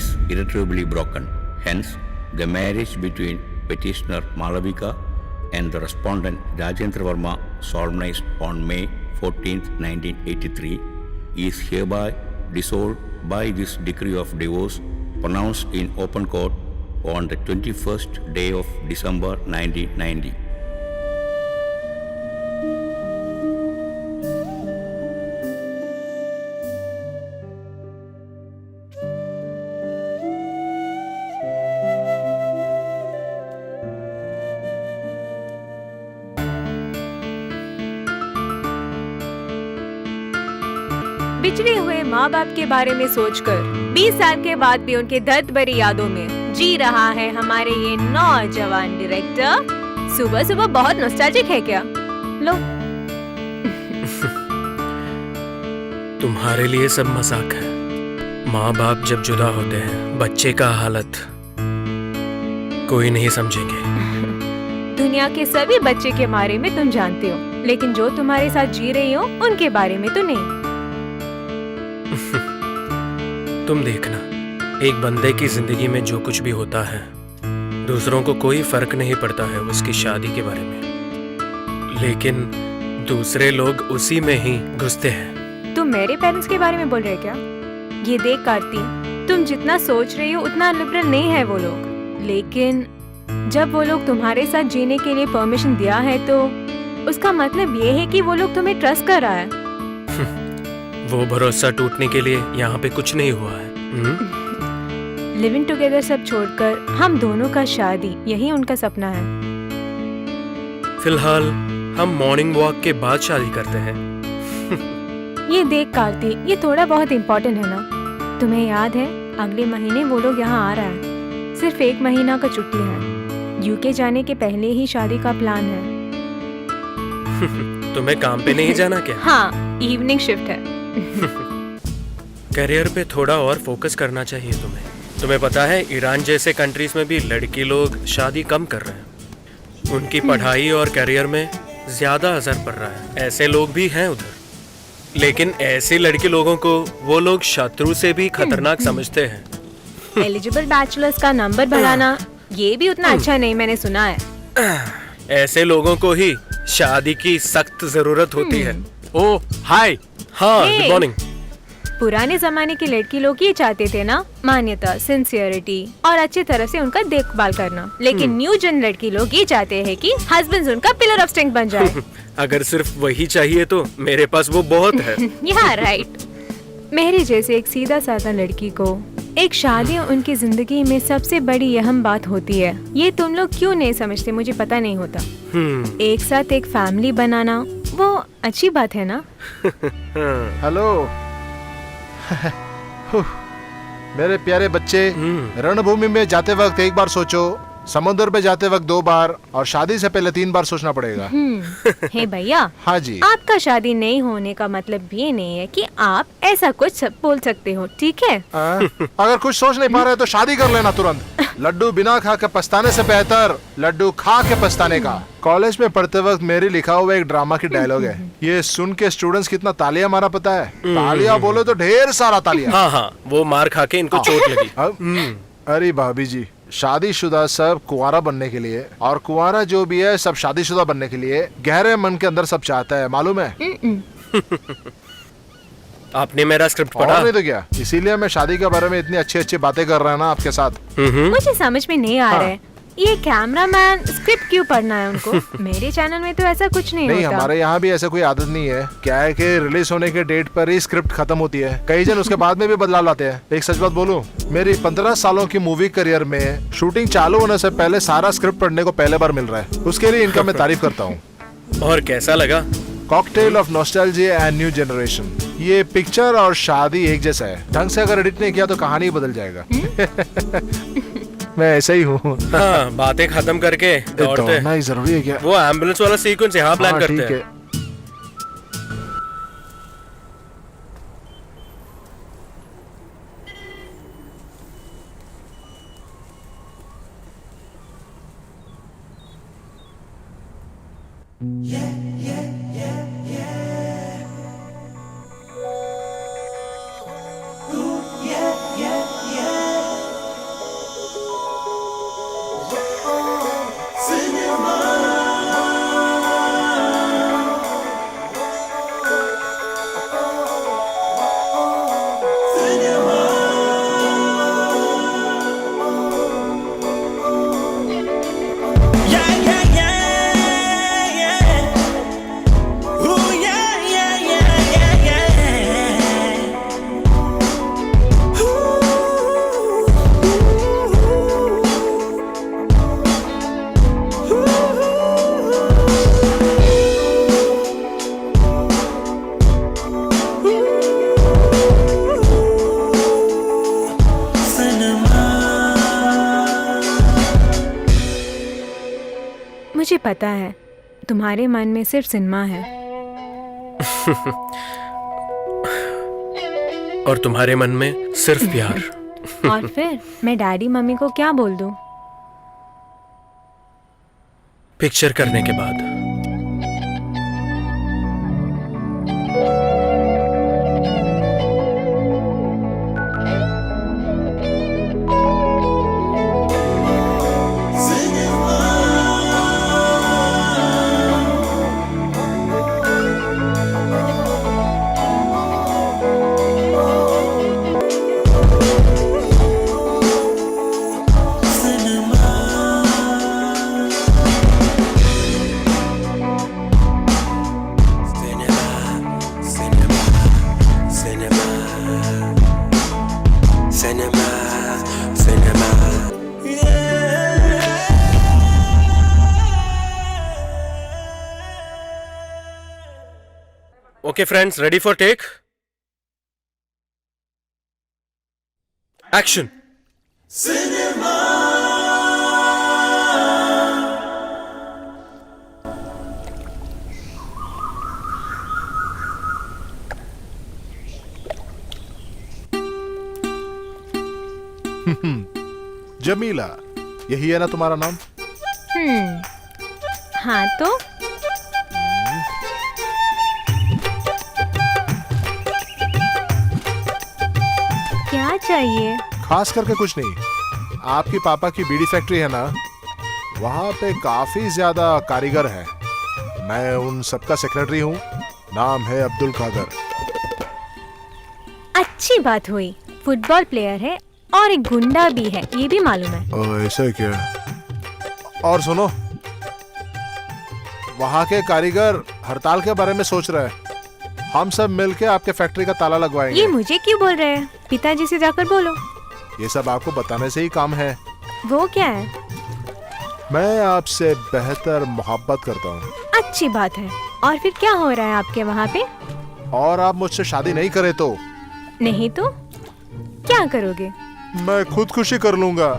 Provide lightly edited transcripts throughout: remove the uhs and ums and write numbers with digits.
is irretrievably broken. Hence, the marriage between petitioner Malavika and the respondent Rajendra Verma, solemnized on May 14, 1983, is hereby dissolved by this decree of divorce pronounced in open court on the 21st day of December 1990. बिछड़े हुए माँ बाप के बारे में सोचकर 20 साल के बाद भी उनके दर्द भरी यादों में जी रहा है हमारे ये नौजवान डायरेक्टर। सुबह सुबह बहुत नॉस्टैल्जिक है क्या? लो। तुम्हारे लिए सब मजाक है। माँ बाप जब जुदा होते हैं, बच्चे का हालत कोई नहीं समझेंगे। दुनिया के सभी बच्चे के बारे में तुम जानते हो, लेकिन जो तुम्हारे साथ जी रही हो उनके बारे में तो नहीं। तुम देखना, एक बंदे की जिंदगी में जो कुछ भी होता है, दूसरों को कोई फर्क नहीं पड़ता है उसकी शादी के बारे में, लेकिन दूसरे लोग उसी में ही घुसते हैं। तुम मेरे पेरेंट्स के बारे में बोल रहे क्या? ये देख कार्ती, तुम जितना सोच रही हो उतना लिबरल नहीं है वो लोग, लेकिन जब वो लोग तुम्हारे साथ जीने के लिए परमिशन दिया है तो उसका मतलब ये है कि वो लोग तुम्हें ट्रस्ट कर रहा है। वो भरोसा टूटने के लिए यहाँ पे कुछ नहीं हुआ है। लिविंग टुगेदर सब छोड़कर हम दोनों का शादी, यही उनका सपना है। फिलहाल हम मॉर्निंग वॉक के बाद शादी करते हैं। ये देख कार्ती, ये थोड़ा बहुत इम्पोर्टेंट है ना? तुम्हें याद है अगले महीने वो लोग यहाँ आ रहा है। सिर्फ 1 महीना का छुट्टी है। यूके जाने के पहले ही शादी का प्लान है। तुम्हें काम पे नहीं जाना क्या? हाँ, इवनिंग शिफ्ट है। करियर पे थोड़ा और फोकस करना चाहिए तुम्हें। तुम्हें पता है ईरान जैसे कंट्रीज में भी लड़की लोग शादी कम कर रहे हैं। उनकी पढ़ाई और करियर में ज्यादा असर पड़ रहा है। ऐसे लोग भी हैं उधर, लेकिन ऐसे लड़के लोगों को वो लोग शत्रु से भी खतरनाक समझते हैं। एलिजिबल बैचलर्स का नंबर बढ़ाना ये भी उतना अच्छा नहीं, मैंने सुना है। ऐसे लोगों को ही शादी की सख्त जरूरत होती है। ओह हाय। हाँ, गुड मॉर्निंग। पुराने जमाने के लड़की लोग ये चाहते थे ना, मान्यता, सिंसियरिटी और अच्छी तरह से उनका देखभाल करना, लेकिन न्यू जन लड़की लोग ये चाहते हैं कि हस्बैंड उनका पिलर ऑफ स्ट्रेंथ बन जाए। अगर सिर्फ वही चाहिए तो मेरे पास वो बहुत है। या राइट। मेरे जैसे एक सीधा साधा लड़की को एक शादी उनकी जिंदगी में सबसे बड़ी अहम बात होती है। ये तुम लोग क्यों नहीं समझते मुझे पता नहीं होता। एक साथ एक फैमिली बनाना वो अच्छी बात है ना? हेलो। मेरे प्यारे बच्चे, रणभूमि में जाते वक्त एक बार सोचो, समुद्र पे जाते वक्त 2 बार और शादी से पहले 3 बार सोचना पड़ेगा। हे भैया। हाँ जी। आपका शादी नहीं होने का मतलब ये नहीं है कि आप ऐसा कुछ बोल सकते हो, ठीक है? अगर कुछ सोच नहीं पा रहे तो शादी कर लेना तुरंत। लड्डू बिना खा के पछताने से बेहतर लड्डू खा के पछताने का। कॉलेज में पढ़ते वक्त मेरी लिखा हुआ एक ड्रामा की डायलॉग है। ये सुन के स्टूडेंट्स कितना तालियां मारा पता है? तालियां बोले तो ढेर सारा तालियां। हाँ हाँ, वो मार खा के इनको चोट लगी। अरे भाभी जी, शादीशुदा सब कुंवारा बनने के लिए और कुंवारा जो भी है सब शादीशुदा बनने के लिए गहरे मन के अंदर सब चाहता है, मालूम है? आपने मेरा स्क्रिप्ट पढ़ा? और नहीं तो क्या, इसीलिए मैं शादी के बारे में इतनी अच्छी अच्छी बातें कर रहा है ना आपके साथ। मुझे समझ में नहीं आ रहा है, ये कैमरामैन स्क्रिप्ट क्यों पढ़ना है उनको? मेरे चैनल में तो ऐसा कुछ नहीं होता। हमारे यहाँ भी ऐसा कोई आदत नहीं है। क्या है कि रिलीज होने के डेट पर ही स्क्रिप्ट खत्म होती है। कई जन उसके बाद में भी बदलाव लाते हैं। एक सच बात बोलूं, मेरी 15 सालों की मूवी करियर में शूटिंग चालू होने से पहले सारा स्क्रिप्ट पढ़ने को पहले बार मिल रहा है। उसके लिए इनका मैं तारीफ करता हूँ। और कैसा लगा? Cocktail of nostalgia and new generation. ये पिक्चर और शादी एक जैसा है। ढंग से अगर एडिट नहीं किया तो कहानी बदल जाएगा। मैं ऐसा ही हूँ। हाँ, बातें खत्म करके दौड़ते ही जरूरी है क्या? वो एम्बुलेंस वाला सीक्वेंस यहाँ प्लान करते हैं। पता है तुम्हारे मन में सिर्फ सिनेमा है और तुम्हारे मन में सिर्फ प्यार। और फिर मैं डैडी मम्मी को क्या बोल दूं? पिक्चर करने के बाद। Okay, friends, ready for take? Action! Jamila, यही है ना तुम्हारा नाम? हाँ तो क्या चाहिए? खास करके कुछ नहीं। आपकी पापा की बीड़ी फैक्ट्री है ना, वहाँ पे काफी ज्यादा कारीगर है। मैं उन सबका सेक्रेटरी हूँ। नाम है अब्दुल कादर। अच्छी बात हुई। फुटबॉल प्लेयर है और एक गुंडा भी है, ये भी मालूम है। ऐसा क्या? और सुनो, वहाँ के कारीगर हड़ताल के बारे में सोच रहे हैं। हम सब मिलके आपके फैक्ट्री का ताला लगवाएंगे। ये मुझे क्यों बोल रहे हैं? पिताजी से जाकर बोलो। ये सब आपको बताने से ही काम है। वो क्या है? मैं आपसे बेहतर मोहब्बत करता हूँ। अच्छी बात है। और फिर क्या हो रहा है आपके वहाँ पे? और आप मुझसे शादी नहीं करे तो? नहीं तो क्या करोगे? मैं खुदकुशी कर लूंगा।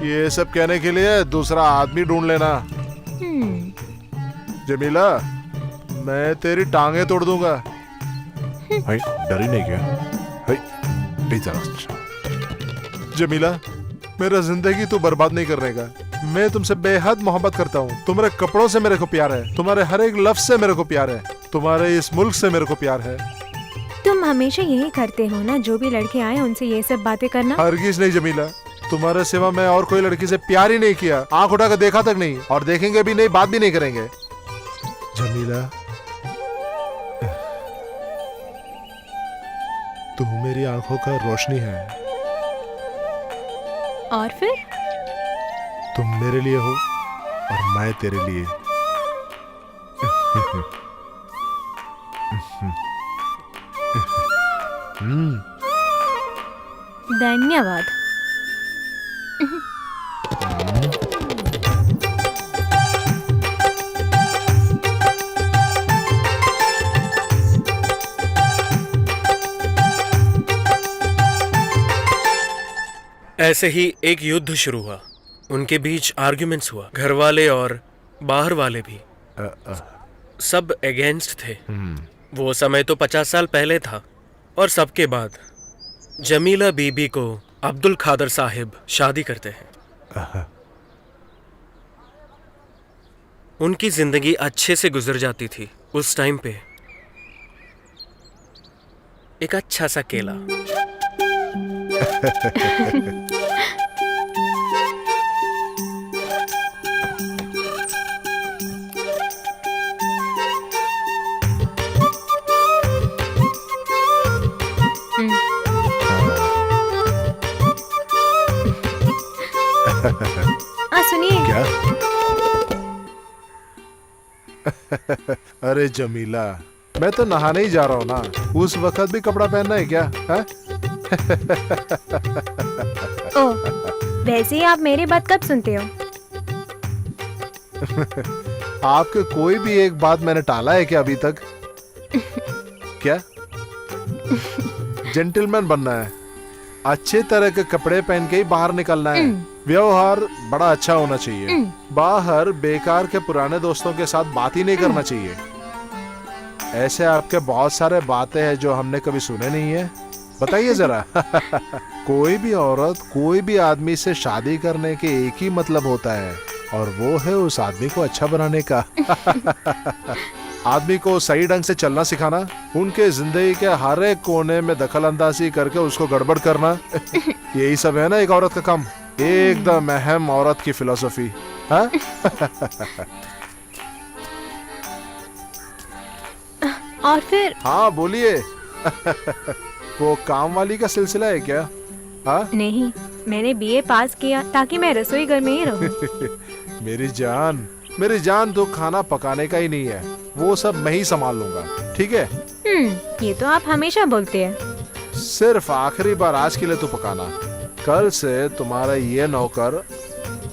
ये सब कहने के लिए दूसरा आदमी ढूंढ लेना। जमीला, मैं तेरी टांगे तोड़ दूंगा। भाई डरी नहीं क्या? जमीला, मेरा जिंदगी तो बर्बाद नहीं करने का। मैं तुमसे बेहद मोहब्बत करता हूँ। तुम्हारे कपड़ों से मेरे को प्यार है, तुम्हारे हर एक लफ्ज से मेरे को प्यार है, तुम्हारे इस मुल्क से मेरे को प्यार है। तुम हमेशा यही करते हो ना, जो भी लड़के आए उनसे ये सब बातें करना। हरगिज नहीं जमीला, तुम्हारे सिवा मैं और कोई लड़की से प्यार ही नहीं किया। आंख उठाकर देखा तक नहीं, और देखेंगे भी नहीं, बात भी नहीं करेंगे। जमीला, तू मेरी आंखों का रोशनी है। और फिर? तुम मेरे लिए हो और मैं तेरे लिए। धन्यवाद। ऐसे ही एक युद्ध शुरू हुआ। उनके बीच आर्ग्यूमेंट्स हुआ। घर वाले और बाहर वाले भी सब अगेंस्ट थे। वो समय तो 50 साल पहले था। और सबके बाद जमीला बीबी को अब्दुल खादर साहिब शादी करते हैं। उनकी जिंदगी अच्छे से गुजर जाती थी। उस टाइम पे एक अच्छा सा केला। सुनिए। क्या? अरे जमीला, मैं तो नहाने ही जा रहा हूँ ना। उस वक्त भी कपड़ा पहनना है क्या? है? ओ, वैसे ही आप मेरी बात कब सुनते हो? आपके कोई भी एक बात मैंने टाला है क्या अभी तक? क्या? जेंटलमैन बनना है, अच्छे तरह के कपड़े पहन के ही बाहर निकलना है। व्यवहार बड़ा अच्छा होना चाहिए। बाहर बेकार के पुराने दोस्तों के साथ बात ही नहीं करना चाहिए। ऐसे आपके बहुत सारे बातें हैं जो हमने कभी सुने नहीं है। बताइए जरा। कोई भी औरत कोई भी आदमी से शादी करने के एक ही मतलब होता है, और वो है उस आदमी को अच्छा बनाने का। आदमी को सही ढंग से चलना सिखाना, उनके जिंदगी के हर एक कोने में दखल अंदाजी करके उसको गड़बड़ करना, यही सब है ना एक औरत का काम। एकदम अहम औरत की फिलॉसफी। हाँ? और फिर? हाँ बोलिए। वो काम वाली का सिलसिला है क्या? हाँ? नहीं, मैंने बीए पास किया ताकि मैं रसोई घर में ही रहूं। मेरी जान तो खाना पकाने का ही नहीं है, वो सब मैं ही संभाल लूंगा, ठीक है? ये तो आप हमेशा बोलते हैं। सिर्फ आखिरी बार आज के लिए तो पकाना, कल से तुम्हारा ये नौकर।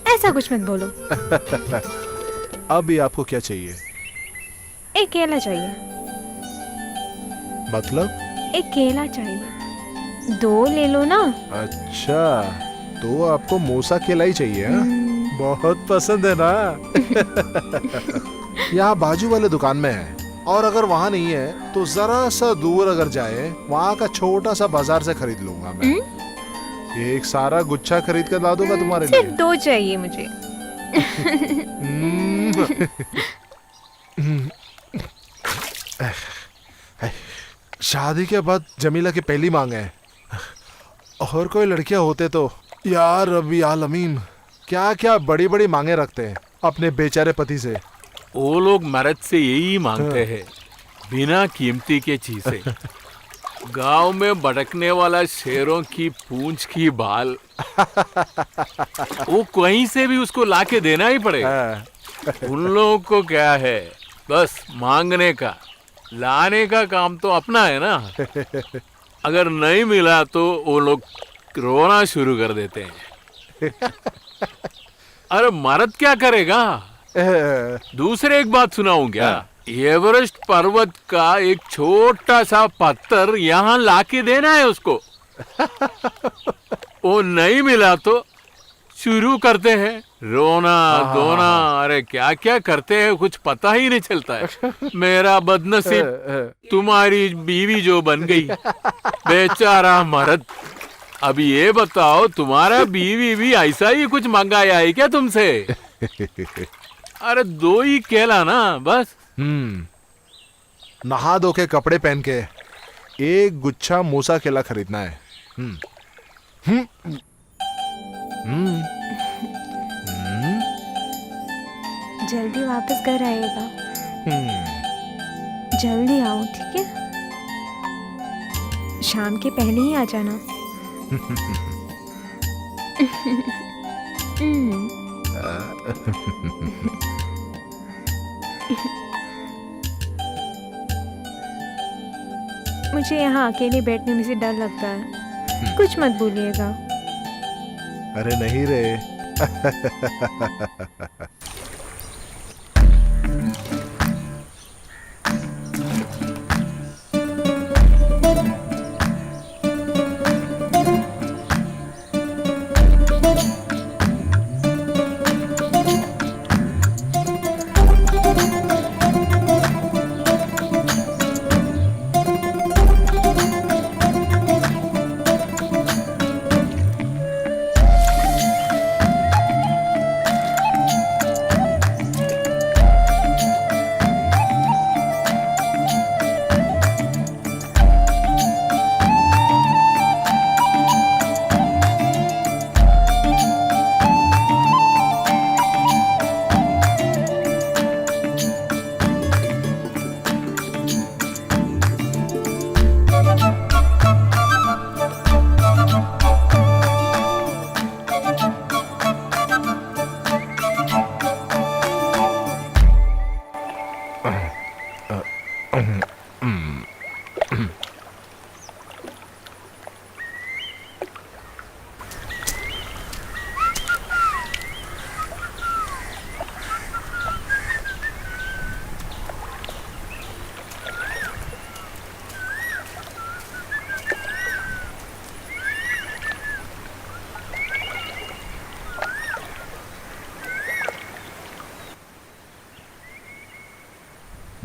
ऐसा कुछ मत बोलो। अभी आपको क्या चाहिए? एक केला चाहिए। मतलब? एक केला चाहिए, 2 ले लो ना। अच्छा, तो आपको मूसा केला ही चाहिए? बहुत पसंद है ना? यहाँ बाजू वाले दुकान में है, और अगर वहाँ नहीं है तो जरा सा दूर अगर जाए, वहाँ का छोटा सा बाजार से खरीद लूंगा मैं। एक सारा गुच्छा खरीद कर ला दूंगा तुम्हारे लिए। सिर्फ 2 चाहिए मुझे। शादी के बाद जमीला की पहली मांग है। और कोई लड़कियां होते तो यार रब्बी आलमीन, क्या क्या बड़ी बड़ी मांगे रखते हैं अपने बेचारे पति से। वो लोग मर्द से यही मांगते हैं, बिना कीमती के चीजें। गांव में भटकने वाला शेरों की पूंछ की बाल, वो कहीं से भी उसको लाके देना ही पड़ेगा। उन लोगों को क्या है, बस मांगने का, लाने का काम तो अपना है ना। अगर नहीं मिला तो वो लोग रोना शुरू कर देते हैं। अरे मर्द क्या करेगा? दूसरे एक बात सुनाऊं क्या? एवरेस्ट पर्वत का एक छोटा सा पत्थर यहाँ लाके देना है उसको। वो नहीं मिला तो शुरू करते हैं रोना धोना। अरे क्या क्या करते हैं कुछ पता ही नहीं चलता है। मेरा बदनसीब तुम्हारी बीवी जो बन गई, बेचारा मर्द। अब ये बताओ, तुम्हारा बीवी भी ऐसा ही कुछ मंगाया है क्या तुमसे? अरे 2 ही केला ना बस। नहा धो के कपड़े पहन के एक गुच्छा मूसा केला खरीदना है। जल्दी वापस घर आएगा। जल्दी आओ, ठीक है? शाम के पहले ही आ जाना। मुझे यहाँ अकेले बैठने में से डर लगता है। कुछ मत बोलिएगा। अरे नहीं रे।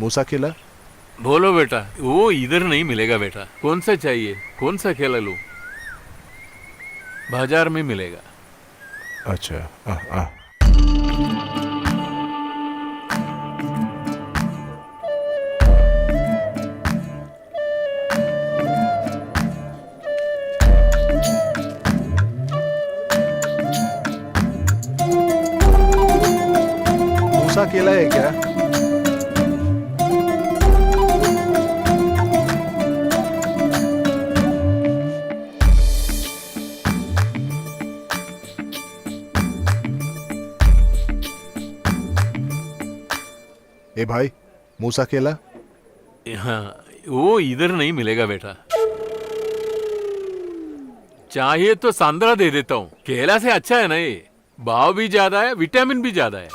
मूसा केला? बोलो बेटा, वो इधर नहीं मिलेगा बेटा। कौन सा चाहिए? कौन सा केला लूं? बाजार में मिलेगा। अच्छा आ। मूसा केला है क्या? ए भाई, मूसा केला? हाँ, वो इधर नहीं मिलेगा बेटा। चाहिए तो संतरा दे देता हूँ। केला से अच्छा है ना ये। भाव भी ज्यादा है, विटामिन भी ज्यादा है।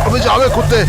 अबे जावे कुत्ते।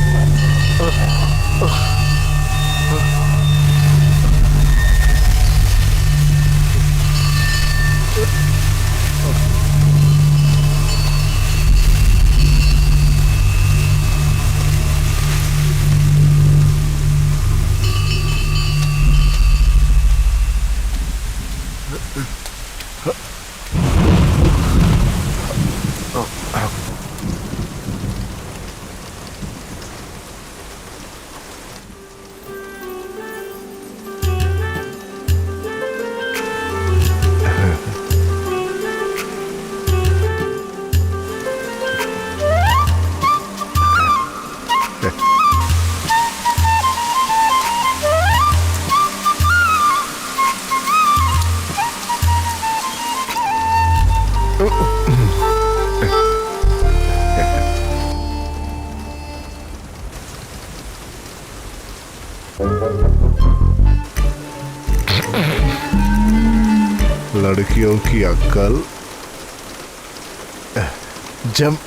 लड़कियों की अक्ल जम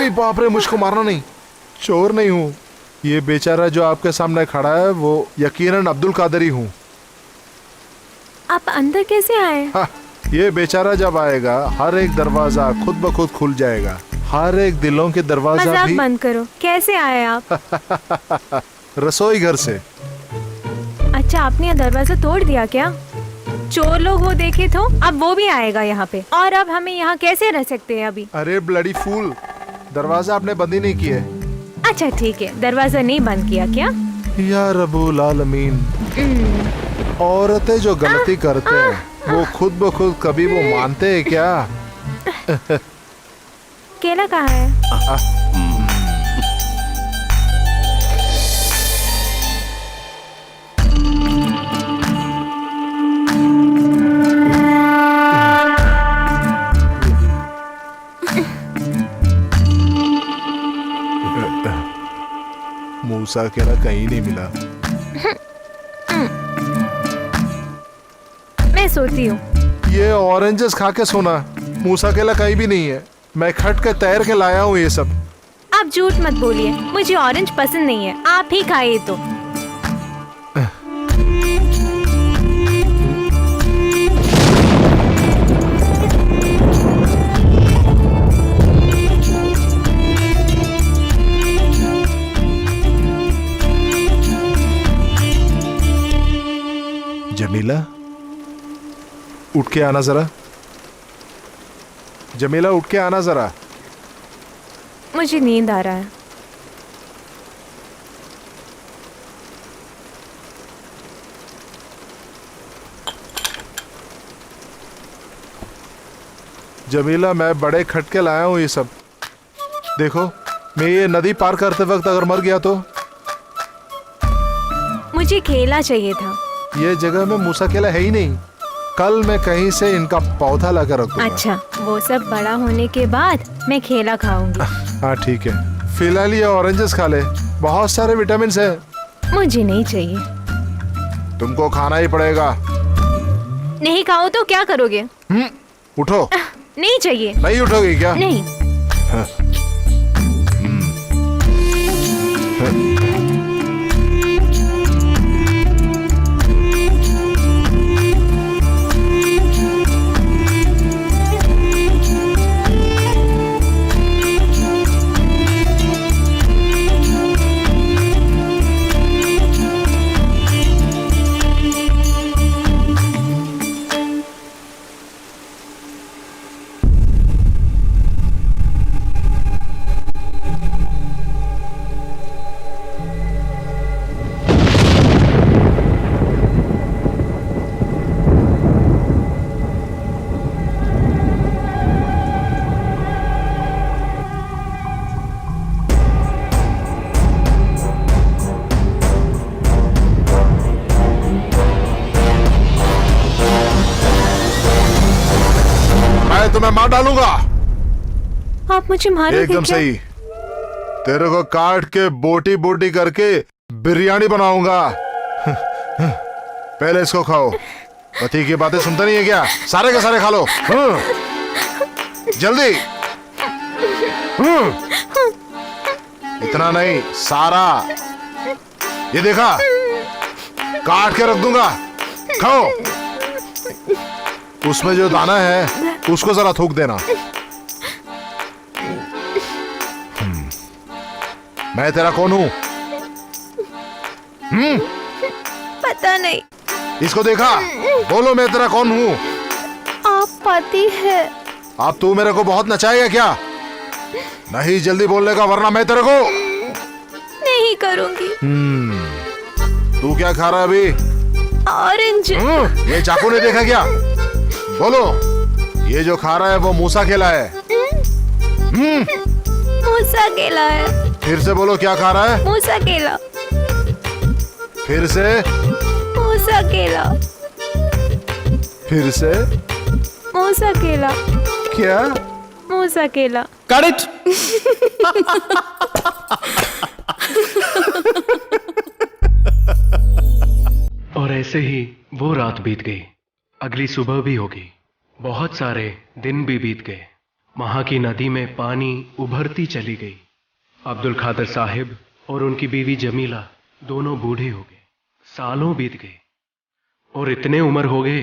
बाप रे, मुझको मारना नहीं, चोर नहीं हूँ। ये बेचारा जो आपके सामने खड़ा है वो यकीनन अब्दुल कादरी हूँ। आप अंदर कैसे आए? हाँ, ये बेचारा जब आएगा हर एक दरवाजा खुद ब खुद खुल जाएगा, हर एक दिलों के दरवाजा मजाक भी। बंद करो, कैसे आए आप? रसोई घर से। अच्छा, आपने दरवाजा तोड़ दिया क्या? चोर लोग वो देखे तो अब वो भी आएगा यहाँ पे, और अब हमें यहाँ कैसे रह सकते हैं अभी? अरे ब्लडी फूल, दरवाजा आपने बंद ही नहीं किया। अच्छा ठीक है, दरवाजा नहीं बंद किया क्या? या रब्बुल आलमीन, औरतें जो गलती करते हैं वो खुद ब खुद कभी वो मानते हैं क्या? केला कहाँ है? मूसा केला कहीं नहीं मिला। मैं सोती हूँ ये ऑरेंजेस खा के सोना, मूसा केला कहीं भी नहीं है। मैं खट के तैर के लाया हूँ ये सब। आप झूठ मत बोलिए, मुझे ऑरेंज पसंद नहीं है, आप ही खाइए तो। जमीला, उठ के आना जरा। जमीला, उठ के आना जरा। मुझे नींद आ रहा है। जमीला, मैं बड़े खटके लाया हूँ ये सब। देखो, मैं ये नदी पार करते वक्त अगर मर गया तो? मुझे केला चाहिए था। ये जगह में मूसा केला है ही नहीं। कल मैं कहीं से इनका पौधा लाकर रखूंगा। अच्छा, वो सब बड़ा होने के बाद मैं केला खाऊंगी। हाँ ठीक है, फिलहाल ये ऑरेंजेस खा ले, बहुत सारे विटामिन है। मुझे नहीं चाहिए। तुमको खाना ही पड़ेगा। नहीं खाओ तो क्या करोगे? उठो। नहीं चाहिए। नहीं उठोगी क्या? नहीं। तुम्हें मार डालूंगा। आप मुझे मारोगे एकदम क्या? सही। तेरे को काट के बोटी बोटी करके बिरयानी बनाऊंगा। पहले इसको खाओ। पति की बातें सुनता नहीं है क्या? सारे के सारे खा लो। जल्दी। इतना नहीं, सारा। ये देखा, काट के रख दूंगा। खाओ। उसमें जो दाना है उसको जरा थूक देना। मैं तेरा कौन हूं? पता नहीं। इसको देखा? बोलो मैं तेरा कौन हूं? आप पति है। अब तू मेरे को बहुत नचाएगा क्या? नहीं, जल्दी बोलने का, वरना मैं तेरे को नहीं करूंगी। तू क्या खा रहा है अभी? ऑरेंज। ये चाकू ने देखा क्या? बोलो, ये जो खा रहा है वो मूसा केला है। मूसा केला है। फिर से बोलो, क्या खा रहा है? मूसा केला। फिर से? मूसा केला। फिर से? मूसा केला। क्या? मूसा केला। Cut it! और ऐसे ही वो रात बीत गई। अगली सुबह भी होगी। बहुत सारे दिन भी बीत गए। वहां की नदी में पानी उभरती चली गई। अब्दुल खादर साहिब और उनकी बीवी जमीला दोनों बूढ़े हो गए। सालों बीत गए और इतने उम्र हो गए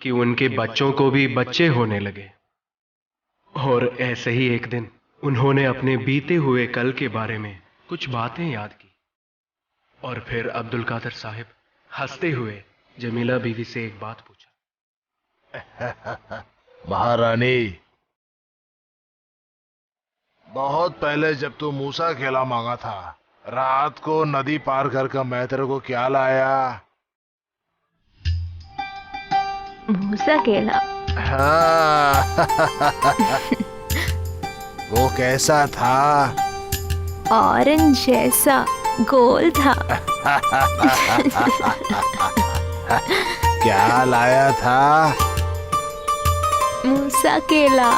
कि उनके बच्चों को भी बच्चे होने लगे। और ऐसे ही एक दिन उन्होंने अपने बीते हुए कल के बारे में कुछ बातें याद की। और फिर अब्दुल कादर साहिब हंसते हुए जमीला बीवी से एक बात पूछा। महारानी, बहुत पहले जब तू मूसा केला मांगा था, रात को नदी पार कर मैं तेरे को क्या लाया? मूसा केला। हाँ। वो कैसा था? ऑरेंज जैसा गोल था। क्या लाया था? मूसा केला।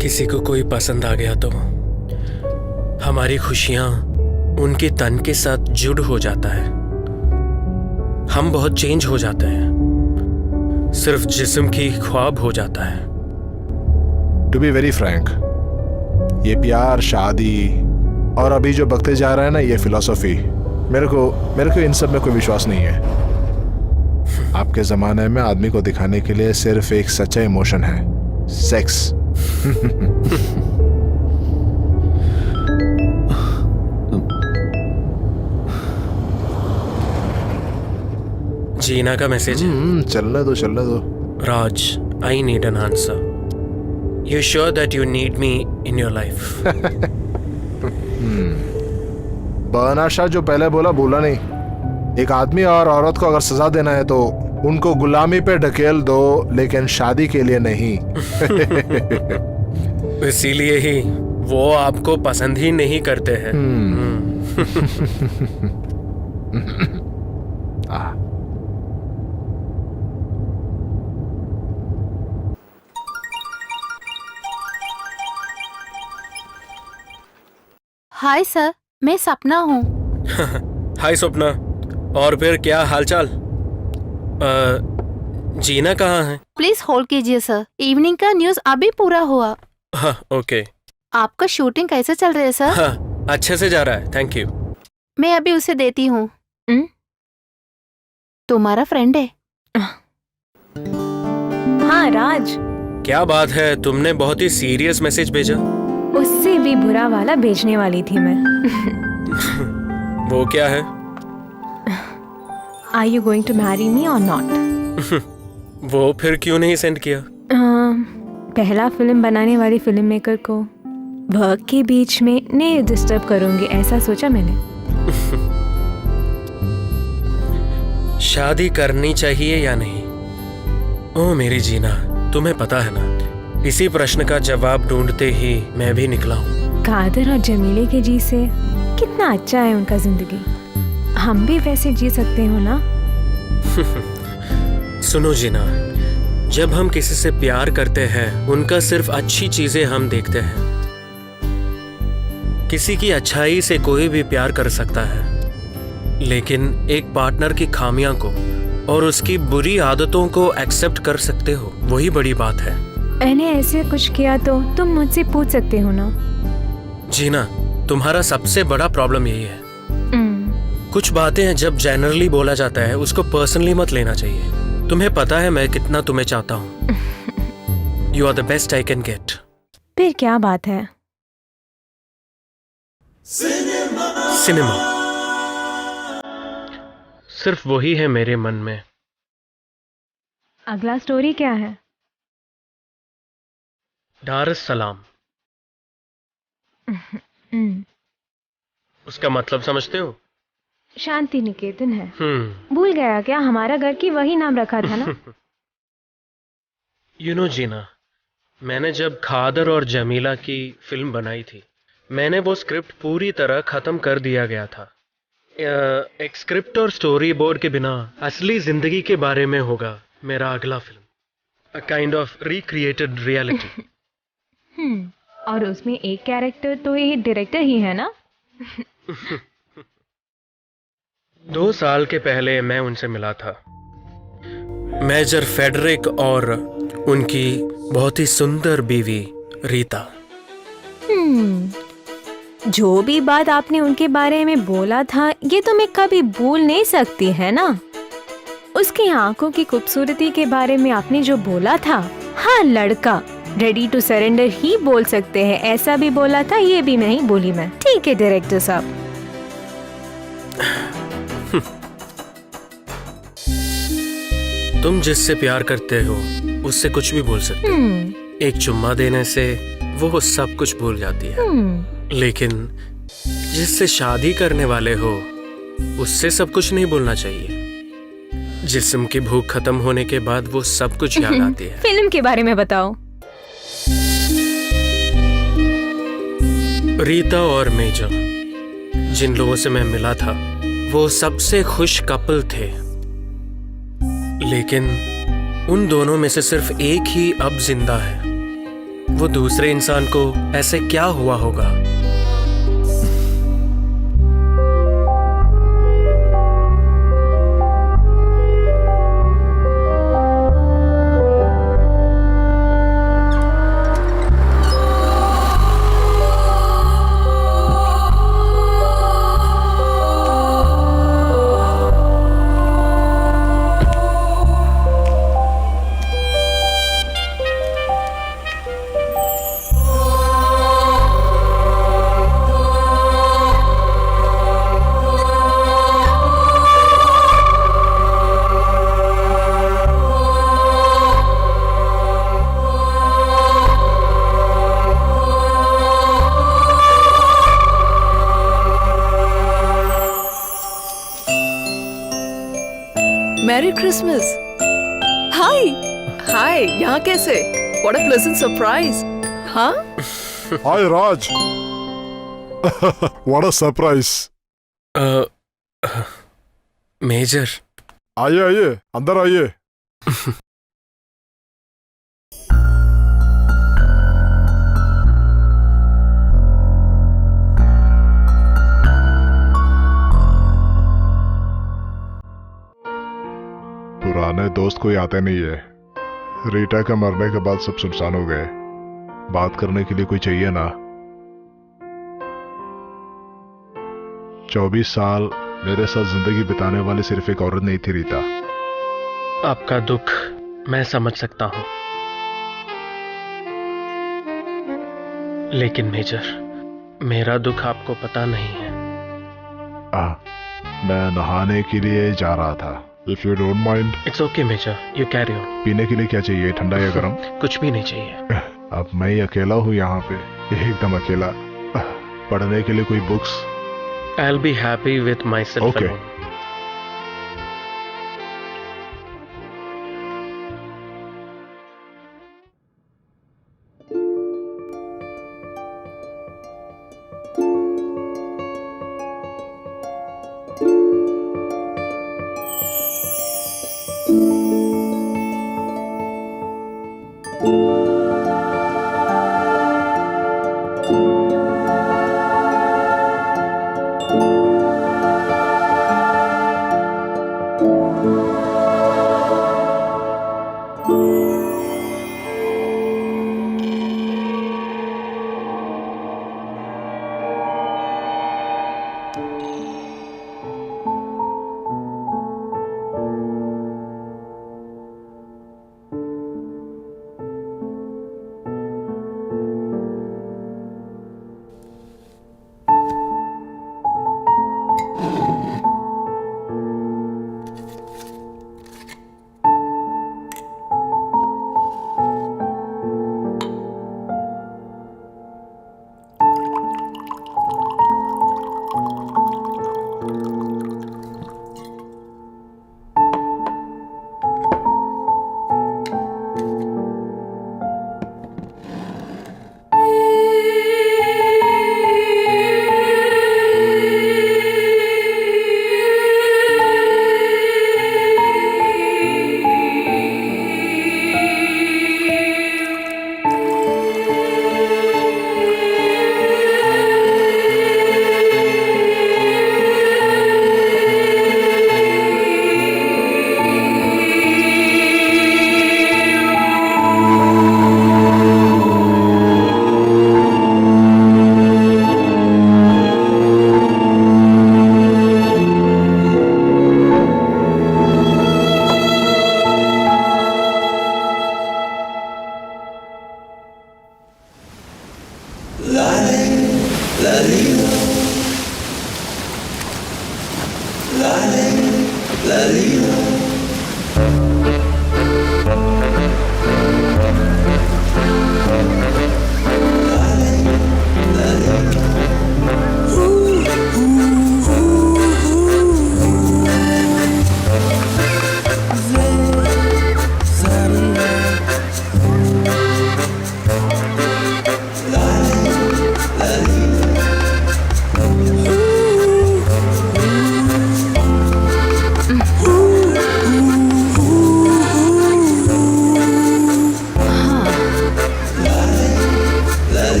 किसी को कोई पसंद आ गया तो हमारी खुशियां उनके तन के साथ जुड़ हो जाता है। हम बहुत चेंज हो जाते हैं, सिर्फ जिस्म की ख्वाब हो जाता है। टू बी वेरी फ्रैंक, ये प्यार, शादी और अभी जो बकते जा रहा है ना, ये फिलॉसफी, मेरे को इन सब में कोई विश्वास नहीं है। आपके जमाने में आदमी को दिखाने के लिए सिर्फ एक सच्चा इमोशन है, सेक्स। जीना का मैसेज है। चलने दो। Raj, I need an answer. You sure that you need me in your life? बनाशाह जो पहले बोला नहीं। एक आदमी और औरत को अगर सजा देना है तो उनको गुलामी पे ढकेल दो, लेकिन शादी के लिए नहीं। इसीलिए ही वो आपको पसंद ही नहीं करते हैं। हाय सर, मैं सपना हूँ। हाय स्वप्ना, और फिर क्या हालचाल? जीना कहाँ है? प्लीज होल्ड कीजिए सर, इवनिंग का न्यूज अभी पूरा हुआ। हाँ, ओके। आपका शूटिंग कैसे चल रहा है सर? हाँ, अच्छे से जा रहा है, थैंक यू। मैं अभी उसे देती हूँ। तुम्हारा फ्रेंड है? हाँ राज। क्या बात है, तुमने बहुत ही सीरियस मैसेज भेजा। उससे भी बुरा वाला भेजने वाली थी मैं। वो क्या है? Are you going to marry me or not? वो फिर क्यों नहीं सेंड किया? पहला फिल्म बनाने वाली फिल्म मेकर को वर्क के बीच में नहीं डिस्टर्ब करूंगी, ऐसा सोचा मैंने। शादी करनी चाहिए या नहीं, ओ मेरी जीना, तुम्हें पता है ना, इसी प्रश्न का जवाब ढूंढते ही मैं भी निकला हूँ। कादर और जमीले के जी से कितना अच्छा है उनका जिंदगी। हम भी वैसे जी सकते हो ना? सुनो जीना, जब हम किसी से प्यार करते हैं उनका सिर्फ अच्छी चीजें हम देखते हैं। किसी की अच्छाई से कोई भी प्यार कर सकता है, लेकिन एक पार्टनर की खामियां को और उसकी बुरी आदतों को एक्सेप्ट कर सकते हो, वही बड़ी बात है। मैंने ऐसे कुछ किया तो तुम मुझसे पूछ सकते हो ना? जीना, तुम्हारा सबसे बड़ा प्रॉब्लम यही है। कुछ बातें हैं जब जनरली बोला जाता है उसको पर्सनली मत लेना चाहिए। तुम्हें पता है मैं कितना तुम्हें चाहता हूँ। You are the best I can get. फिर क्या बात है? सिनेमा सिर्फ वही है मेरे मन में। अगला स्टोरी क्या है? दार एस सलाम। उसका मतलब समझते हो? शांति निकेतन है। भूल गया क्या? हमारा घर की वही नाम रखा था ना? यू नो जीना, मैंने जब खादर और जमीला की फिल्म बनाई थी, मैंने वो स्क्रिप्ट पूरी तरह खत्म कर दिया गया था। एक स्क्रिप्ट और स्टोरी बोर्ड के बिना असली जिंदगी के बारे में होगा मेरा अगला film, a kind of recreated reality. और उसमें एक कैरेक्टर तो ये डायरेक्टर ही है ना? 2 साल के पहले मैं उनसे मिला था, मेजर फेडरिक और उनकी बहुत ही सुंदर बीवी रीता। जो भी बात आपने उनके बारे में बोला था ये तो मैं कभी भूल नहीं सकती, है ना? उसकी आंखों की खूबसूरती के बारे में आपने जो बोला था, हाँ लड़का रेडी टू सरेंडर ही बोल सकते हैं, ऐसा भी बोला था, ये भी नहीं बोली मैं। ठीक है डायरेक्टर साहब। तुम जिससे प्यार करते हो उससे कुछ भी बोल सकते हो। एक चुम्मा देने से वो सब कुछ भूल जाती है, लेकिन जिससे शादी करने वाले हो उससे सब कुछ नहीं भूलना चाहिए। जिस्म की भूख खत्म होने के बाद वो सब कुछ याद आती है। फिल्म के बारे में बताओ। रीता और मेजर, जिन लोगों से मैं मिला था, वो सबसे खुश कपल थे, लेकिन उन दोनों में से सिर्फ एक ही अब जिंदा है। वो दूसरे इंसान को ऐसे क्या हुआ होगा? Merry Christmas. Hi. Hi. यहाँ कैसे? What a pleasant surprise. हाँ? Hi Raj. What a surprise. Major, आइए आइए, अंदर आइए। पुराने दोस्त कोई आते नहीं है। रीटा के मरने के बाद सब सुनसान हो गए। बात करने के लिए कोई चाहिए ना। 24 साल मेरे साथ जिंदगी बिताने वाली सिर्फ एक औरत नहीं थी रीता। आपका दुख मैं समझ सकता हूं, लेकिन मेजर, मेरा दुख आपको पता नहीं है। मैं नहाने के लिए जा रहा था। If you don't mind. It's okay major, you carry on. पीने के लिए क्या चाहिए, ठंडा या गरम? कुछ भी नहीं चाहिए। अब मैं ही अकेला हूँ यहाँ पे, एकदम अकेला। पढ़ने के लिए कोई books? I'll be happy with myself Okay. alone.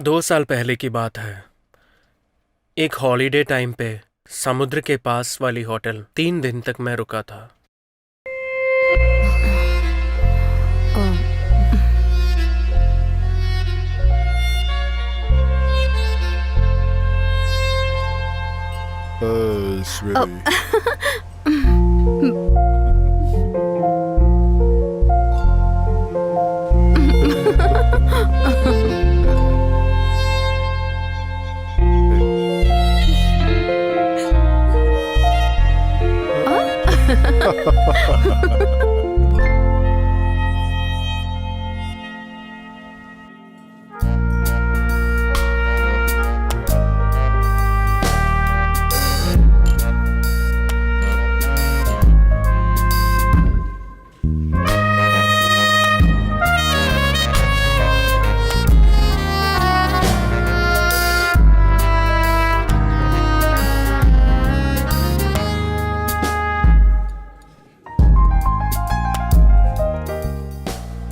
दो साल पहले की बात है। एक हॉलीडे टाइम पे समुद्र के पास वाली होटल 3 दिन तक मैं रुका था। sweetie.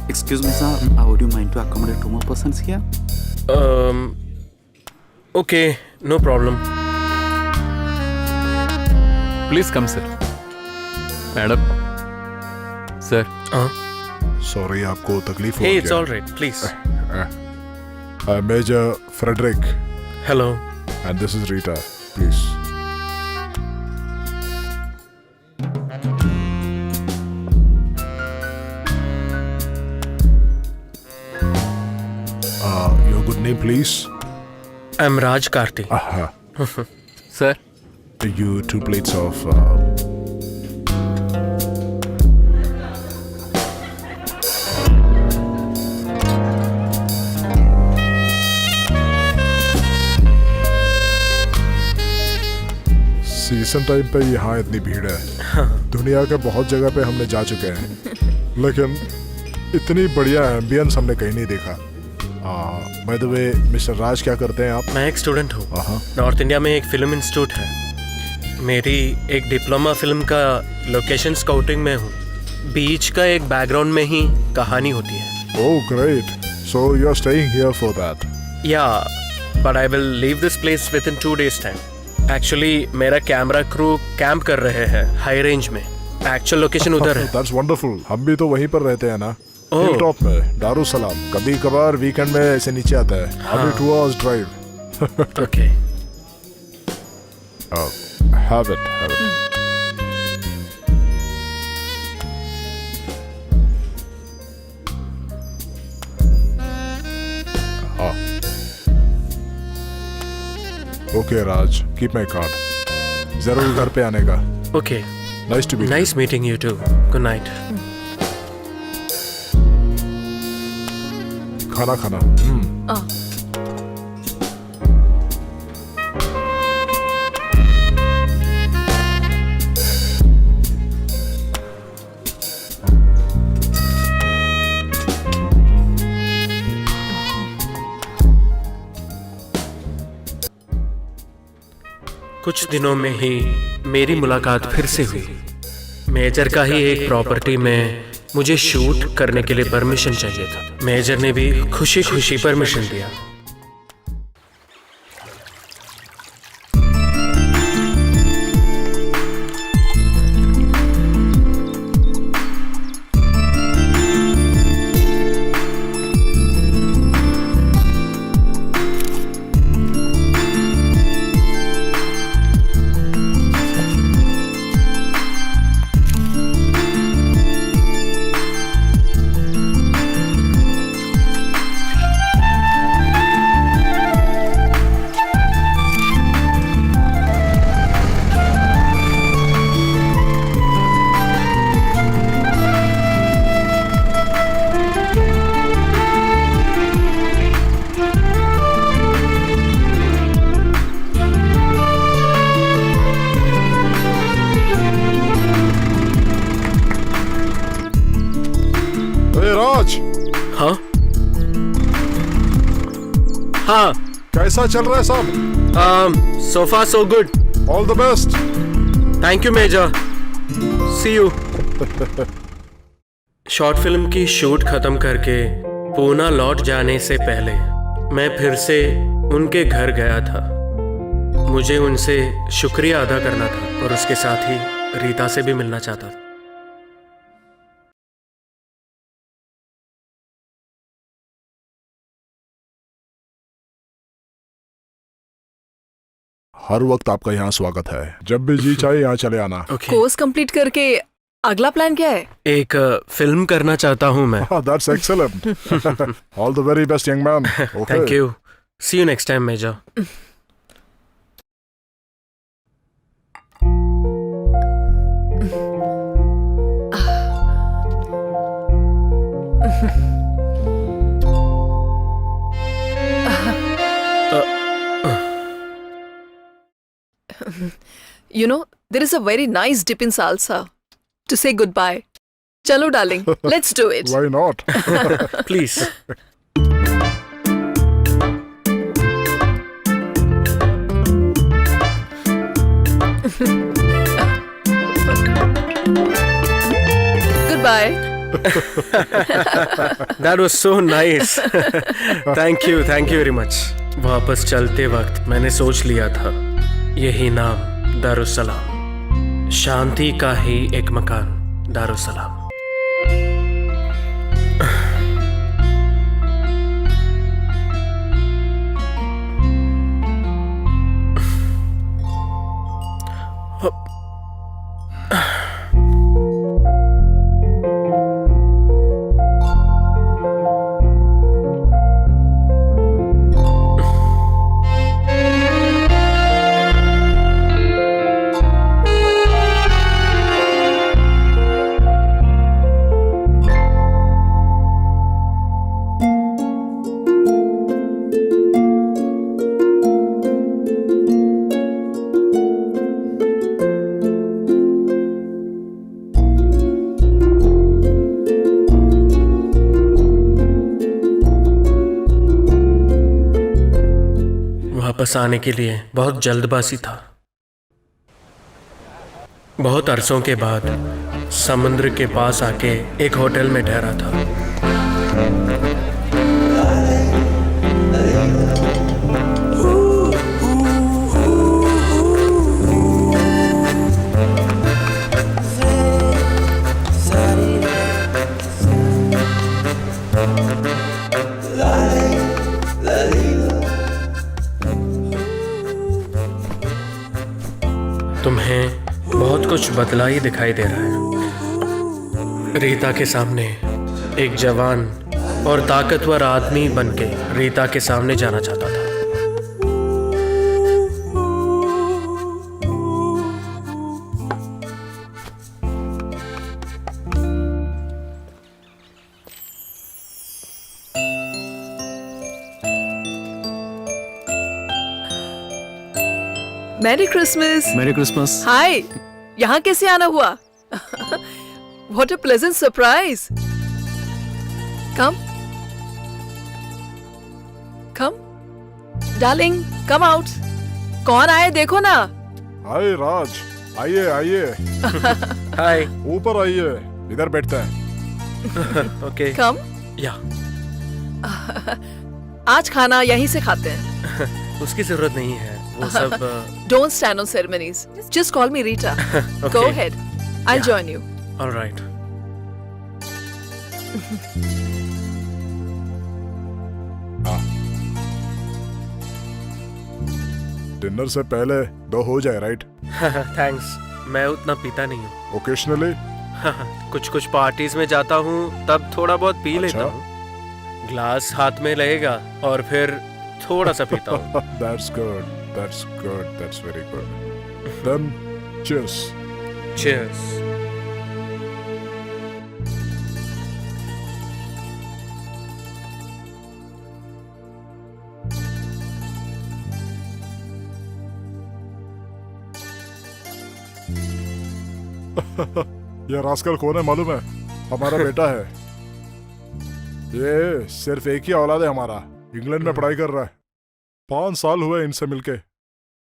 Excuse me, sir. Would you mind to accommodate 2 more persons here? Okay, no problem. Please come sir. Madam sir. Sorry, आपको तकलीफ हो Hey, गया। it's all right. Please. I'm Major Frederick, Hello. and this is Rita. Please. Your good name, please. I'm Raj Karti. Sir You 2 plates of. Season time पे यहाँ इतनी भीड़ है। दुनिया के बहुत जगह पे हमने जा चुके हैं, लेकिन इतनी बढ़िया एम्बियंस हमने कहीं नहीं देखा। बाय द वे, मिस्टर राज क्या करते हैं आप? मैं एक स्टूडेंट हूँ। नॉर्थ इंडिया में एक फिल्म इंस्टीट्यूट है। मेरी एक डिप्लोमा फिल्म का लोकेशन स्काउटिंग में हूँ। बीच का एक बैकग्राउंड में ही कहानी होती है। Oh great, so you are staying here for that? Yeah but I will leave this place within 2 days time. Actually मेरा कैमरा क्रू कैंप कर रहे हैं हाई रेंज में। एक्चुअल लोकेशन उधर है। That's wonderful. हम भी तो वहीं पर रहते हैं ना, ओह। हिल टॉप में, दारुसलाम। कभी कभार वीकेंड में ऐसे नीचे आता है। अभी 2 hours drive. Okay. Have it. Okay Raj, keep my card. जरूर घर पे आने का। Okay. Nice to be. Nice meeting you too. Good night. खाना खाना। कुछ दिनों में ही मेरी मुलाकात फिर से हुई। मेजर का ही एक प्रॉपर्टी में मुझे शूट करने के लिए परमिशन चाहिए था। मेजर ने भी खुशी खुशी परमिशन दिया। हाँ हाँ, कैसा चल रहा है सब? so far so good. All the best. Thank you major. See you. Short film की शूट खत्म करके पूना लौट जाने से पहले मैं फिर से उनके घर गया था। मुझे उनसे शुक्रिया अदा करना था और उसके साथ ही रीता से भी मिलना चाहता था। हर वक्त आपका यहाँ स्वागत है। जब भी जी चाहे यहाँ चले आना। कोर्स कंप्लीट करके अगला प्लान क्या है? एक फिल्म करना चाहता हूँ मैं। That's excellent. All the very best, young man. Okay. Thank you. See you next time, Major. You know, there is a very nice dip in salsa to say goodbye. Chalo, darling, let's do it. Why not? Please. Goodbye. That was so nice. Thank you very much. वापस चलते वक्त मैंने सोच लिया था, यही नाम दारुसलाम, शांति का ही एक मकान दारुसलाम। वापस आने के लिए बहुत जल्दबाजी था। बहुत अरसों के बाद समुद्र के पास आके एक होटल में ठहरा था। तुम्हें बहुत कुछ बदला ही दिखाई दे रहा है। रीता के सामने एक जवान और ताकतवर आदमी बनके रीता के सामने जाना चाहता था। Merry Christmas. Merry Christmas. Hi, यहाँ कैसे आना हुआ? What a pleasant surprise. Come. Come. Darling, come out. कौन आए देखो ना। हाय राज, आइए आइए, हाय। ऊपर आइए, इधर बैठते हैं। ओके। Come. या आज खाना यहीं से खाते हैं। उसकी जरूरत नहीं है, वो सब Don't stand on ceremonies. Just call me Rita. Go Okay. ahead. I'll Yeah. join you. Alright. Dinner से पहले 2 हो जाए, राइट? थैंक्स, मैं उतना पीता नहीं हूँ। ओकेशनली। कुछ कुछ पार्टीज में जाता हूँ तब थोड़ा बहुत पी लेता अच्छा। हूँ। ग्लास हाथ में लगेगा और फिर थोड़ा सा पीता हूँ। That's good. That's good. That's very good. Then, cheers. Cheers. ये रास्कल कौन है मालूम है? हमारा बेटा है। ये सिर्फ एक ही औलाद है हमारा। इंग्लैंड में पढ़ाई कर रहा है। 5 साल हुए इनसे मिलके।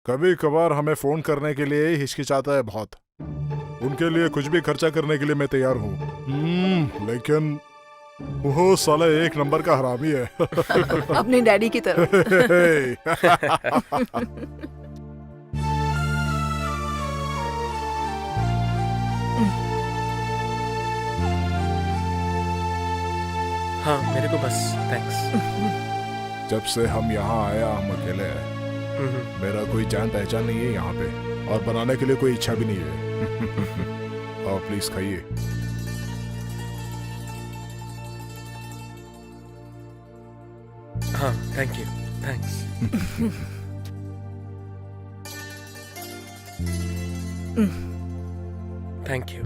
कभी कभार हमें फोन करने के लिए हिचकिचाता है बहुत। उनके लिए कुछ भी खर्चा करने के लिए मैं तैयार हूँ। लेकिन वो साला एक नंबर का हरामी है। अपने डैडी की तरह। हाँ, मेरे को बस थैंक्स। जब से हम यहाँ आया हम अकेले हैं। मेरा कोई जान पहचान नहीं है यहाँ पे, और बनाने के लिए कोई इच्छा भी नहीं है। और प्लीज खाइए। हाँ, thank you, thanks. Thank you.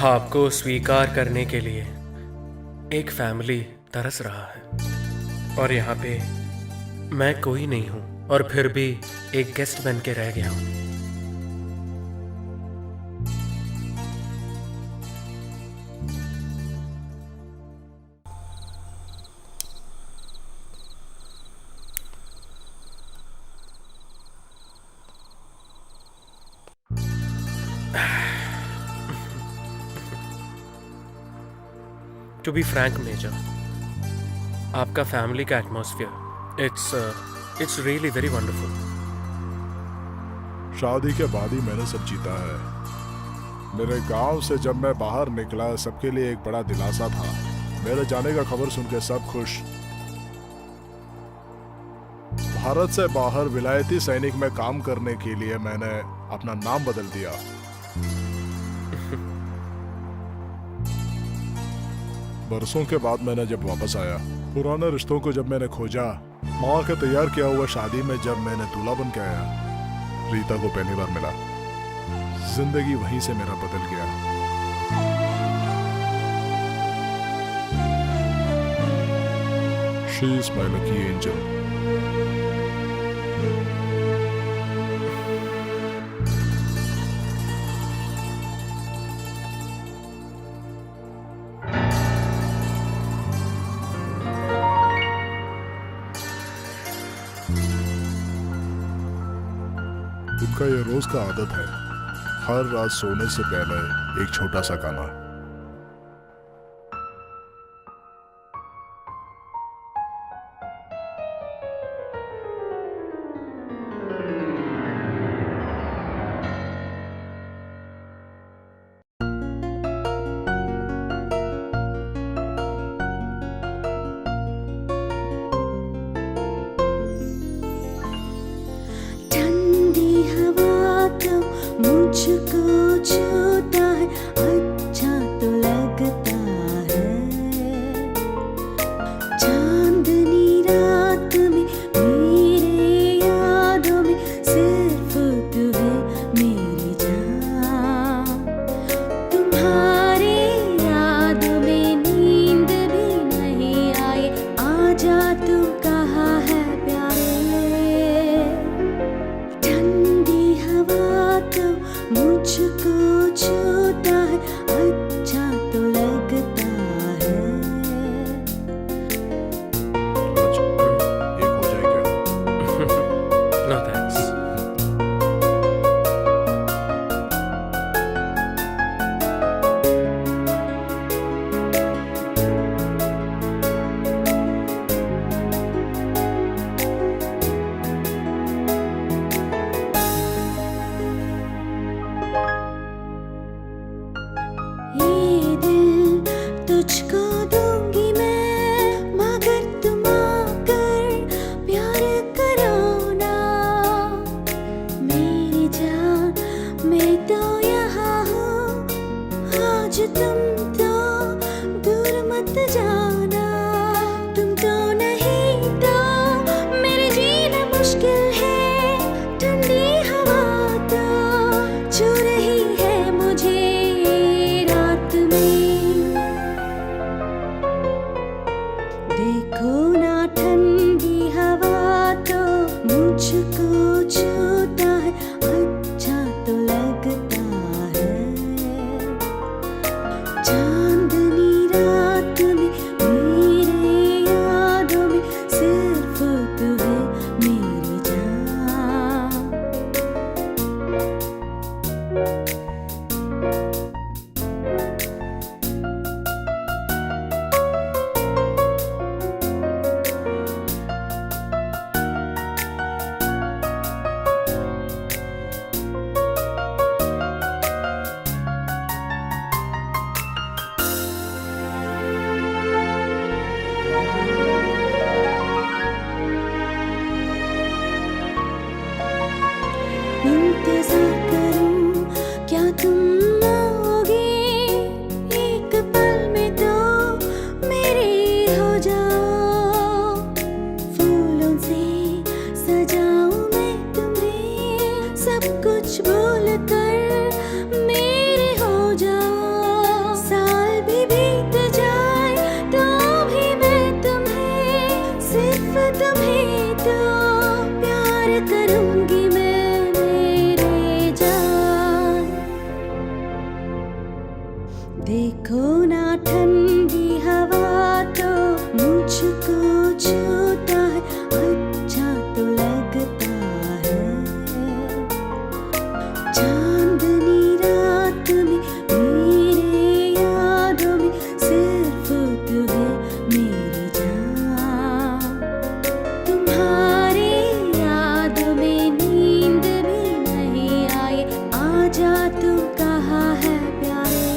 आपको स्वीकार करने के लिए एक फैमिली तरस रहा है, और यहाँ पे मैं कोई नहीं हूं और फिर भी एक गेस्ट बन के रह गया हूं। टू बी फ्रैंक मेजर, आपका फैमिली का atmosphere it's really very wonderful. शादी के बाद ही मैंने सब जीता है। मेरे गांव से जब मैं बाहर निकला सबके लिए एक बड़ा दिलासा था। मेरे जाने का खबर सुन के सब खुश। भारत से बाहर विलायती सैनिक में काम करने के लिए मैंने अपना नाम बदल दिया। बरसों के बाद मैंने जब वापस आया, पुराने रिश्तों को जब मैंने खोजा, माँ के तैयार किया हुआ शादी में जब मैंने दूल्हा बन के आया, रीता को पहली बार मिला। जिंदगी वहीं से मेरा बदल गया। She is my lucky angel. उनका ये रोज का आदत है, हर रात सोने से पहले एक छोटा सा गाना। ठंडी हवा मुझको छूता है अच्छा तो लगता है। एक हो जाए क्या? No thanks. ये दिल तुझको दूंगी मैं, मगर तुम आकर प्यार करो ना। मेरी जान मैं तो यहाँ हूँ, आज तुम तो दूर मत जाना। तुम तो नहीं तो मेरे जीना मुश्किल है, ठंडी हवा तो छू रही है मुझे रात में। देखो ना ठंडी हवा तो मुझको छूता है अच्छा तो लगता है। चांदनी रात में मेरे यादों में सिर्फ तू है मेरी जान। इंतजार करूं क्या तुम आओगे, एक पल में तो मेरे हो जाओ। फूलों से सजाऊं मैं तुम्हें, सब कुछ भूल कर मेरे हो जाओ। साल भी बीत जाए तो भी मैं तुम्हें, सिर्फ तुम्हें तो प्यार करूंगी मैं मेरे जान। देखो ना ठंडी हवा तो मुझको छूता है अच्छा तो लगता है। चांदनी रात में मेरे यादों में सिर्फ तू है मेरी जान। तुम्हारे यादों में नींद भी नहीं आए, आजा तू कहाँ है प्यारे।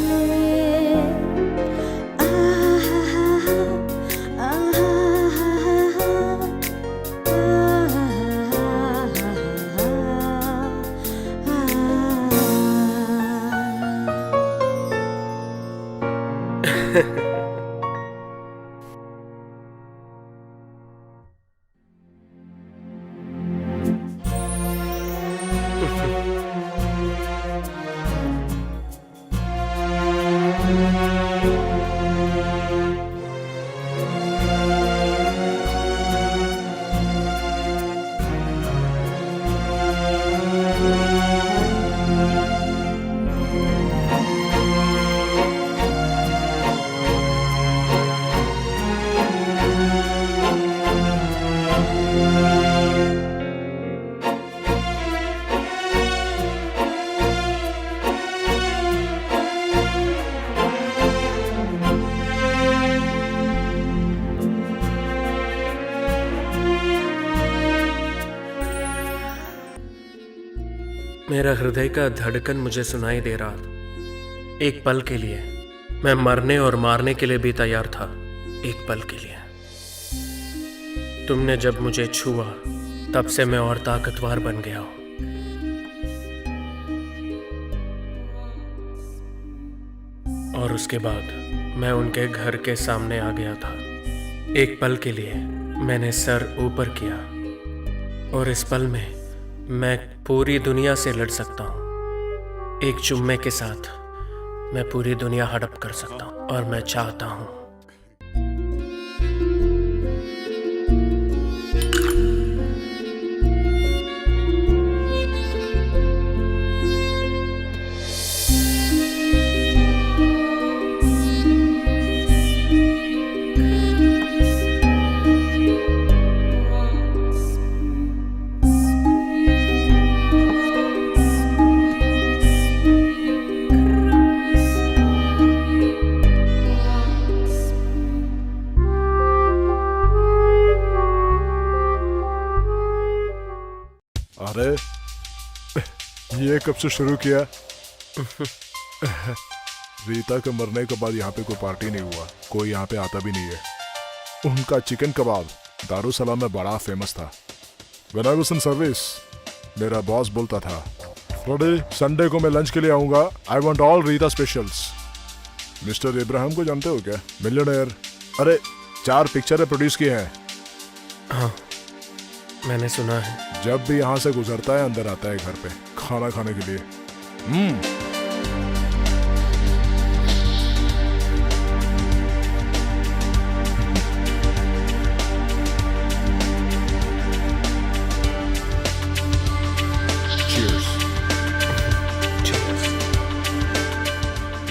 आहा मेरा हृदय का धड़कन मुझे सुनाई दे रहा था। एक पल के लिए मैं मरने और मारने के लिए भी तैयार था। एक पल के लिए तुमने जब मुझे छुआ तब से मैं और ताकतवर बन गया हूं। और उसके बाद मैं उनके घर के सामने आ गया था। एक पल के लिए मैंने सर ऊपर किया और इस पल में मैं पूरी दुनिया से लड़ सकता हूँ। एक चुम्मे के साथ मैं पूरी दुनिया हड़प कर सकता हूँ और मैं चाहता हूँ। ये कब से शुरू किया? रीता के मरने के बाद यहाँ पे कोई पार्टी नहीं हुआ, कोई यहाँ पे आता भी नहीं है। उनका चिकन कबाब दारुसलाम में बड़ा फेमस था। When I was in service, मेरा बॉस बोलता था, फ्राइडे संडे को मैं लंच के लिए आऊंगा, I want all Rita specials. Mister Ibrahim को जानते हो क्या? मिलियनेयर, अरे 4 पिक्चरें प्रोड्यूस किए हैं। हाँ, मैंने सुना है। जब भी यहाँ से गुजरता है अंदर आता है घर पे खाना खाने के लिए।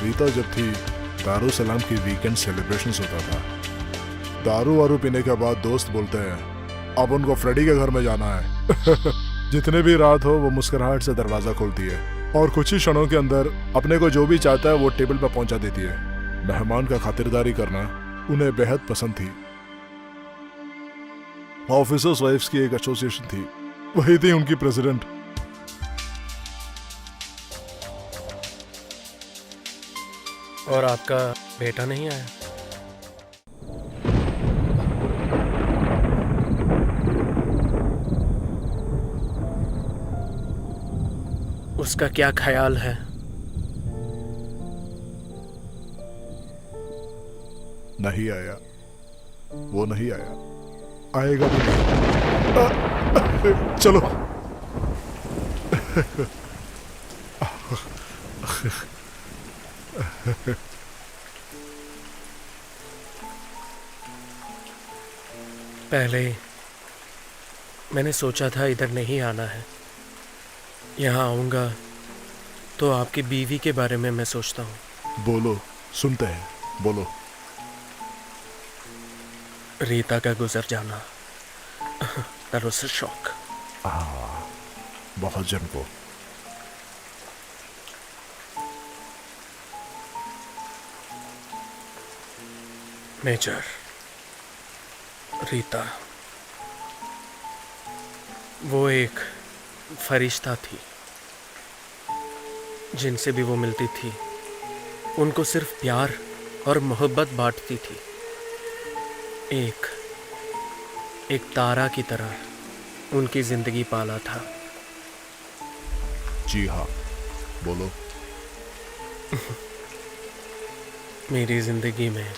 रीता जब थी, दारुसलाम की वीकेंड सेलिब्रेशंस होता था। दारू वारू पीने के बाद दोस्त बोलते हैं अब उनको फ्रेडी के घर में जाना है। जितने भी रात हो वो मुस्कुराहट से दरवाजा खोलती है और कुछ ही क्षणों के अंदर अपने को जो भी चाहता है वो टेबल पर पहुंचा देती है। मेहमान का खातिरदारी करना उन्हें बेहद पसंद थी। ऑफिसर्स वाइफ्स की एक एसोसिएशन थी, वही थी उनकी प्रेसिडेंट। और आपका बेटा नहीं आया? उसका क्या ख्याल है? नहीं आया, वो नहीं आया, आएगा भी नहीं। चलो। पहले मैंने सोचा था इधर नहीं आना है। यहाँ आऊँगा तो आपकी बीवी के बारे में मैं सोचता हूँ। बोलो, सुनते हैं, बोलो। रीता का गुजर जाना, that was a shock। बहुत जन को। मेजर, रीता वो एक फरिश्ता थी। जिनसे भी वो मिलती थी उनको सिर्फ प्यार और मोहब्बत बांटती थी। एक तारा की तरह उनकी जिंदगी पाला था। जी हाँ, बोलो। मेरी जिंदगी में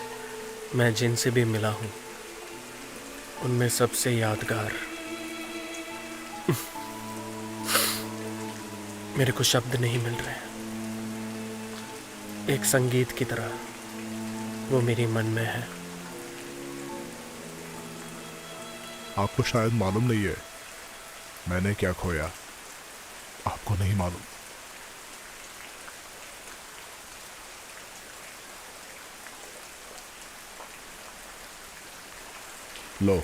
मैं जिनसे भी मिला हूं उनमें सबसे यादगार, मेरे को शब्द नहीं मिल रहे, एक संगीत की तरह वो मेरी मन में है। आपको शायद मालूम नहीं है मैंने क्या खोया, आपको नहीं मालूम। लो,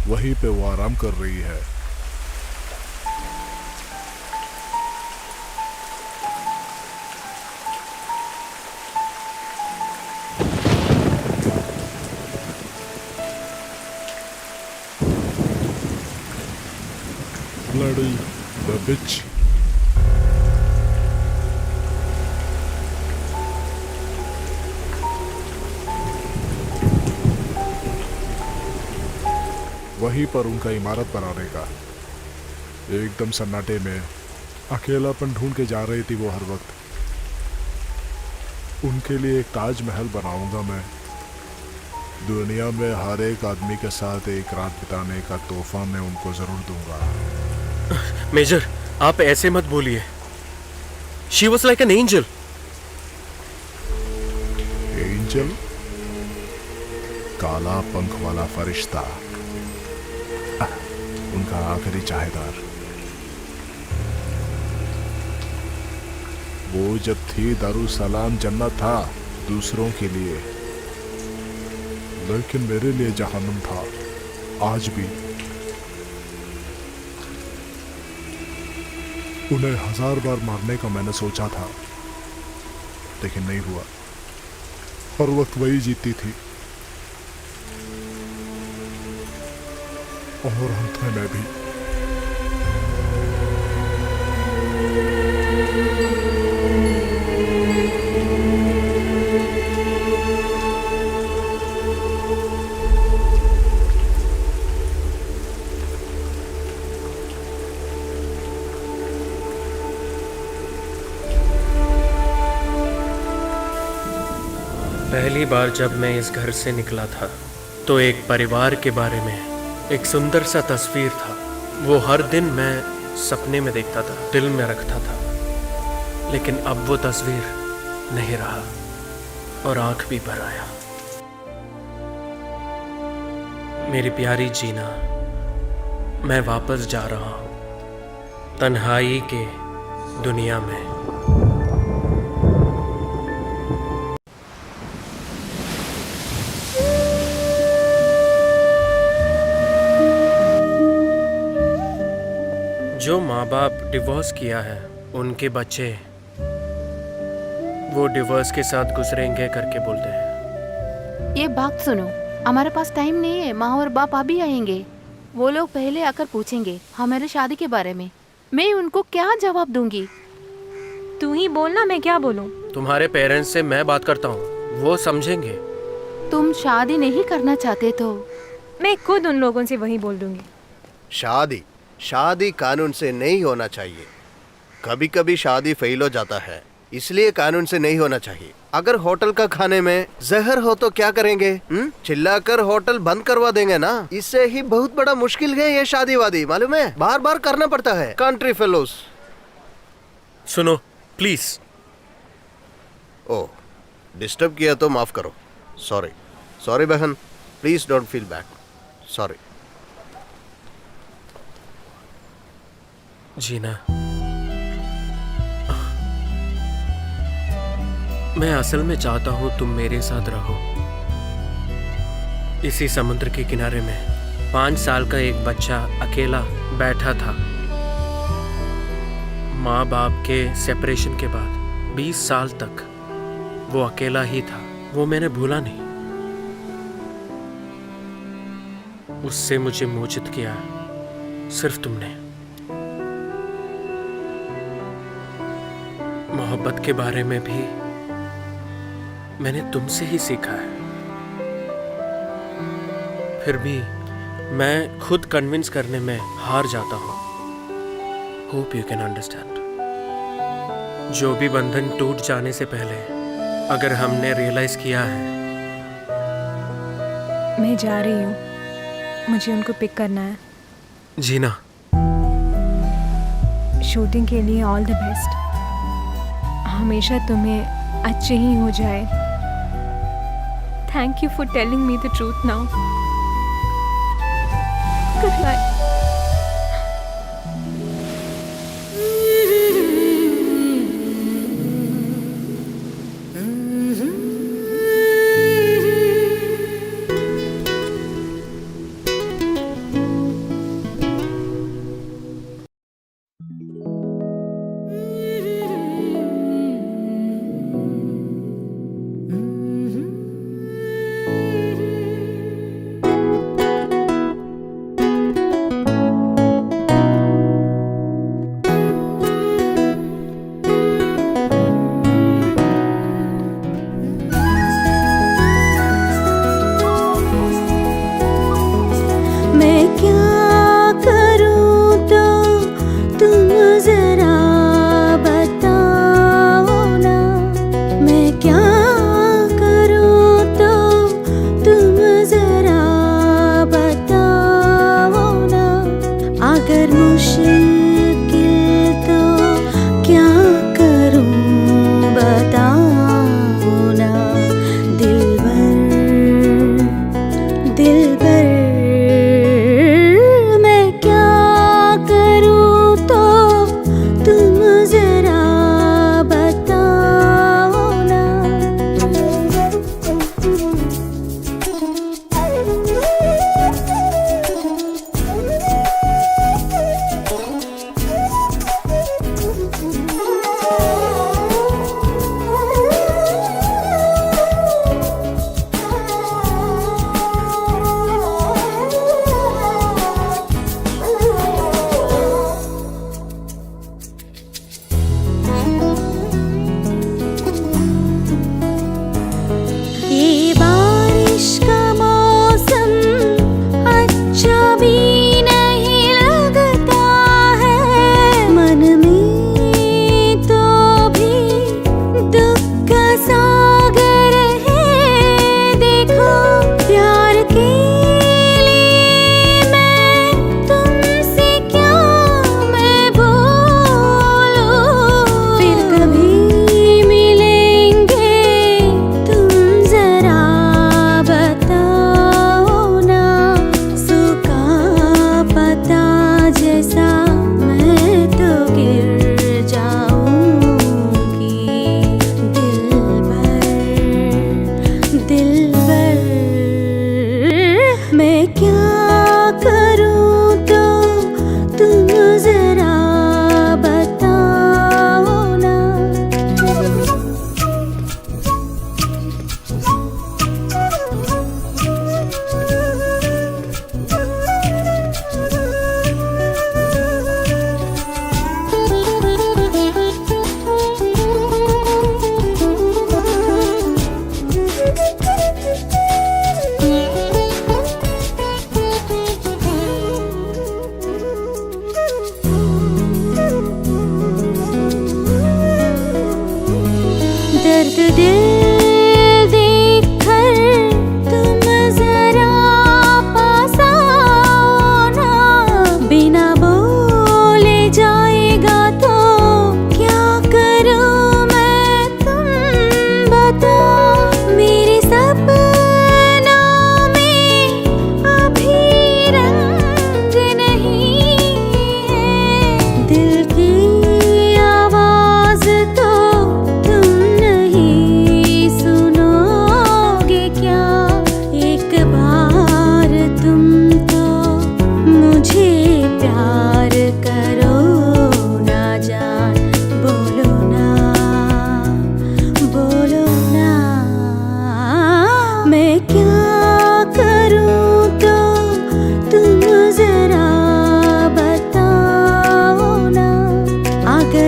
वहीं पे वो आराम कर रही है। Bloody the bitch. वहीं पर उनका इमारत बनाने का, एकदम सन्नाटे में अकेलापन ढूंढ के जा रही थी वो हर वक्त। उनके लिए एक ताजमहल बनाऊंगा मैं, दुनिया में हर एक आदमी के साथ एक रात बिताने का तोहफा मैं उनको जरूर दूंगा। मेजर, आप ऐसे मत बोलिए। She was like an angel. Angel? काला पंख वाला फरिश्ता, उनका आखिरी चाहेदार। वो जब थी दारुसलाम जन्नत था दूसरों के लिए, लेकिन मेरे लिए जहन्नुम था आज भी। उन्हें 1000 बार मारने का मैंने सोचा था, लेकिन नहीं हुआ। हर वक्त वही जीतती थी और अंत में मैं भी। पहली बार जब मैं इस घर से निकला था तो एक परिवार के बारे में एक सुंदर सा तस्वीर था। वो हर दिन मैं सपने में देखता था, दिल में रखता था। लेकिन अब वो तस्वीर नहीं रहा और आंख भी भर आया। मेरी प्यारी जीना, मैं वापस जा रहा हूं तन्हाई के दुनिया में। जो माँ बाप डिवोर्स किया है उनके बच्चे वो डिवोर्स के साथ गुजरेंगे करके बोलते हैं। ये बात सुनो, हमारे पास टाइम नहीं है। माँ और बाप अभी आएंगे। वो लोग पहले आकर पूछेंगे हमारे शादी के बारे में। मैं उनको क्या जवाब दूंगी? तू ही बोलना, मैं क्या बोलूं? तुम्हारे पेरेंट्स से मैं बात करता हूँ, वो समझेंगे। तुम शादी नहीं करना चाहते तो मैं खुद उन लोगों से वही बोल दूंगी। शादी कानून से नहीं होना चाहिए। कभी कभी शादी फेल हो जाता है, इसलिए कानून से नहीं होना चाहिए। अगर होटल का खाने में जहर हो तो क्या करेंगे? चिल्लाकर होटल बंद करवा देंगे ना। इससे ही बहुत बड़ा मुश्किल है ये शादी वादी, मालूम है? बार बार करना पड़ता है। Country fellows. सुनो प्लीज। ओह, डिस्टर्ब किया तो माफ करो। सॉरी बहन, please don't feel bad. Sorry. जीना, मैं असल में चाहता हूं तुम मेरे साथ रहो। इसी समुद्र के किनारे में 5 साल का एक बच्चा अकेला बैठा था। माँ बाप के सेपरेशन के बाद 20 साल तक वो अकेला ही था। वो मैंने भूला नहीं। उससे मुझे मोचित किया सिर्फ तुमने। मोहब्बत के बारे में भी मैंने तुमसे ही सीखा है। फिर भी मैं खुद कन्विंस करने में हार जाता हूं। Hope you can understand. जो भी बंधन टूट जाने से पहले अगर हमने रियलाइज किया है। मैं जा रही हूँ, मुझे उनको पिक करना है। जीना, शूटिंग के लिए ऑल द बेस्ट। हमेशा तुम्हें अच्छे ही हो जाए। Thank you for telling me the truth now. Good night.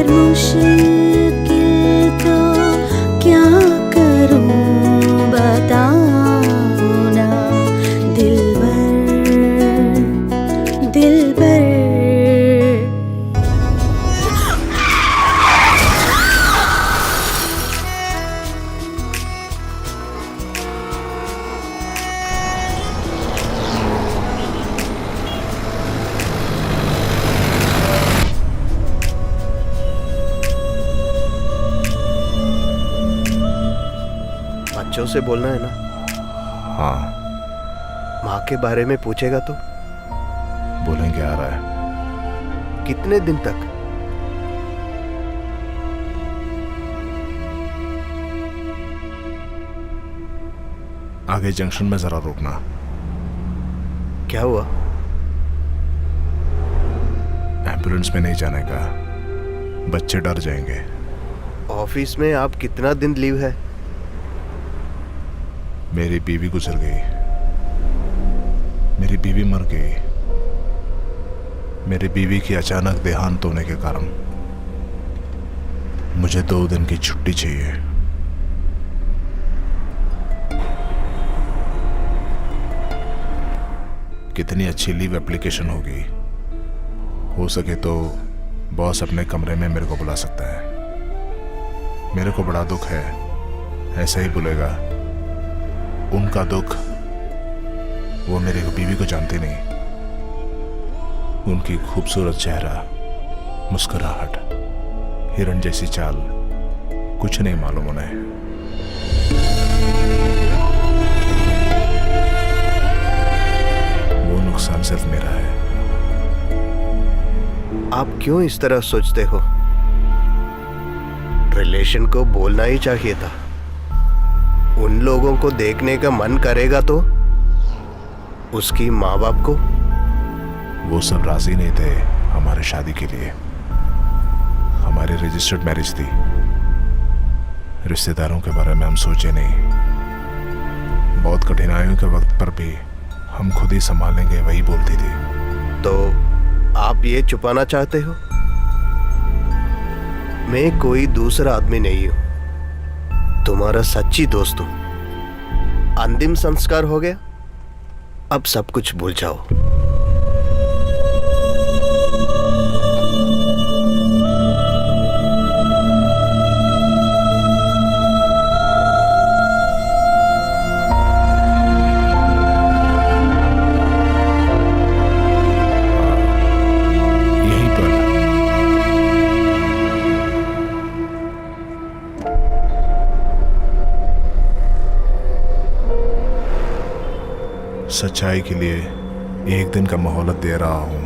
पर मुश्किल तो क्या करूं बताओ ना दिलबर दिलबर। बच्चों से बोलना है ना। हाँ माँ के बारे में पूछेगा तो बोलेंगे आ रहा है। कितने दिन तक? आगे जंक्शन में जरा रुकना। क्या हुआ? एम्बुलेंस में नहीं जाने का, बच्चे डर जाएंगे। ऑफिस में आप कितना दिन लीव है? मेरी बीवी गुजर गई, मेरी बीवी मर गई। मेरी बीवी की अचानक देहांत होने के कारण मुझे 2 दिन की छुट्टी चाहिए। कितनी अच्छी लीव एप्लीकेशन होगी। हो सके तो बॉस अपने कमरे में मेरे को बुला सकता है। मेरे को बड़ा दुख है, ऐसा ही बोलेगा। उनका दुख वो मेरी बीवी को जानते नहीं। उनकी खूबसूरत चेहरा, मुस्कुराहट, हिरण जैसी चाल, कुछ नहीं मालूम उन्हें। वो नुकसान सिर्फ मेरा है। आप क्यों इस तरह सोचते हो? रिलेशन को बोलना ही चाहिए था। उन लोगों को देखने का मन करेगा तो उसकी माँ बाप को। वो सब राजी नहीं थे हमारे शादी के लिए। हमारी रजिस्टर्ड मैरिज थी। रिश्तेदारों के बारे में हम सोचे नहीं। बहुत कठिनाइयों के वक्त पर भी हम खुद ही संभालेंगे वही बोलती थी। तो आप ये छुपाना चाहते हो? मैं कोई दूसरा आदमी नहीं हूं, तुम्हारा सच्ची दोस्त हूं। अंतिम संस्कार हो गया, अब सब कुछ भूल जाओ। यहीं पर सच्चाई के लिए एक दिन का मोहलत दे रहा हूं।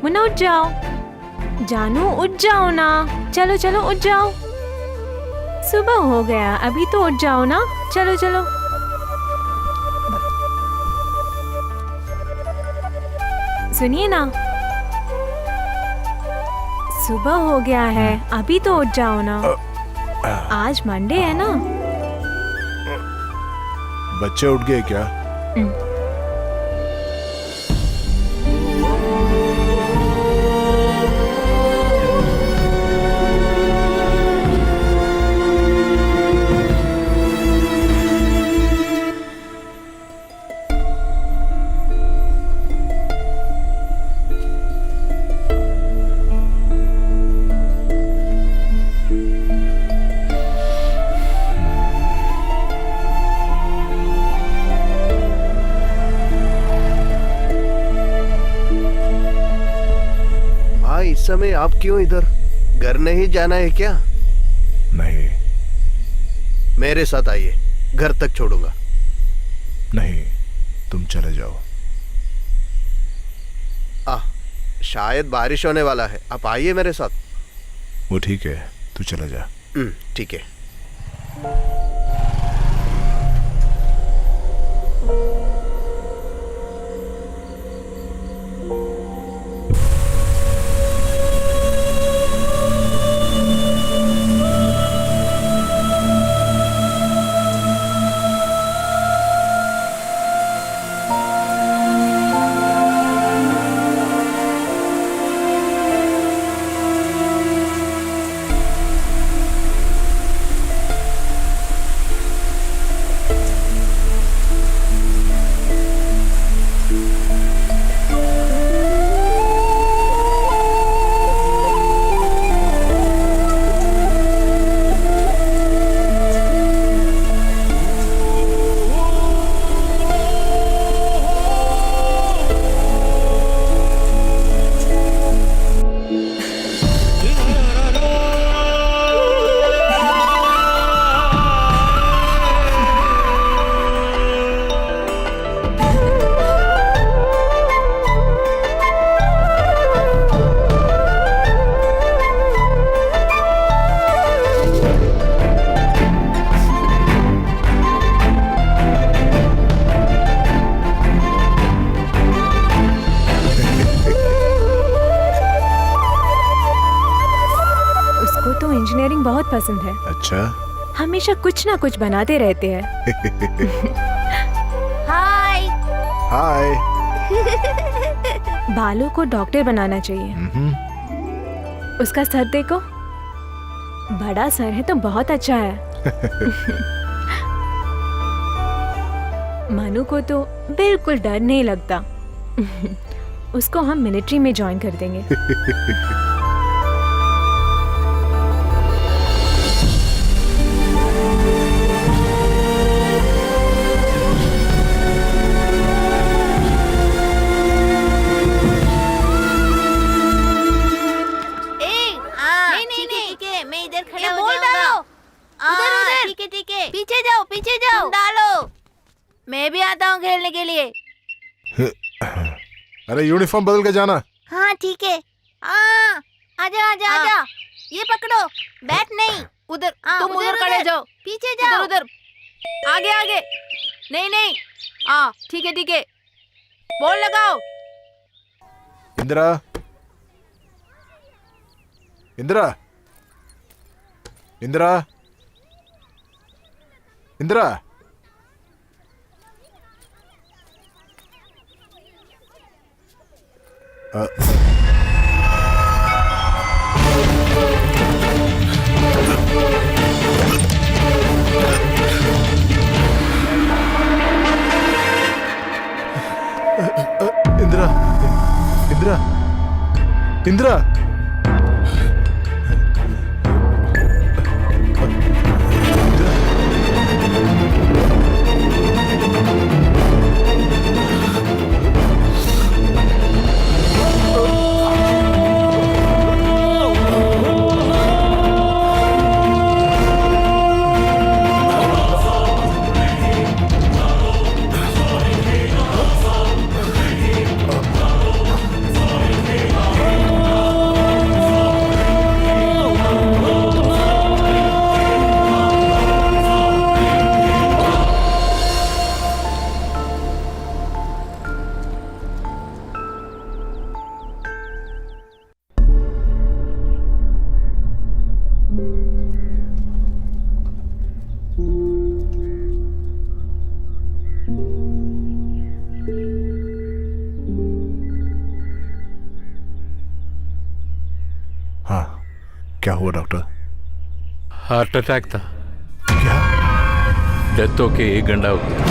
मुन्ना उठ जाओ। जानू उठ जाओ ना, चलो चलो उठ जाओ। सुबह हो गया, अभी तो उठ जाओ ना। चलो चलो। सुनिए ना, सुबह हो गया है, अभी तो उठ जाओ ना। आज मंडे है ना। बच्चे उठ गए क्या? इस समय आप क्यों इधर? घर नहीं जाना है क्या? नहीं मेरे साथ आइए, घर तक छोड़ूंगा। नहीं, तुम चले जाओ। शायद बारिश होने वाला है, आप आइए मेरे साथ। वो ठीक है, तू चला जा। ठीक है। इंजीनियरिंग बहुत पसंद है। अच्छा, हमेशा कुछ ना कुछ बनाते रहते हैं। हाय। हाय। बालों को डॉक्टर बनाना चाहिए। उसका सर देखो, बड़ा सर है तो बहुत अच्छा है। मनु को तो बिल्कुल डर नहीं लगता। उसको हम मिलिट्री में ज्वाइन कर देंगे। पीछे जाओ, पीछे जाओ। डालो, मैं भी आता हूँ खेलने के लिए। अरे यूनिफॉर्म बदल के जाना। हाँ ठीक है। आजा आजा आजा। ये पकड़ो, बैट नहीं, उधर तुम उधर खड़े जाओ। पीछे जाओ, उधर आगे आगे। नहीं नहीं, ठीक है ठीक है। बॉल लगाओ। इंदिरा, इंदिरा, इंदिरा, इंदिरा। इंदिरा, इंदिरा, इंदिरा। क्या हुआ डॉक्टर? हार्ट अटैक था। क्या? डेथ होके 1 घंटा हो गया।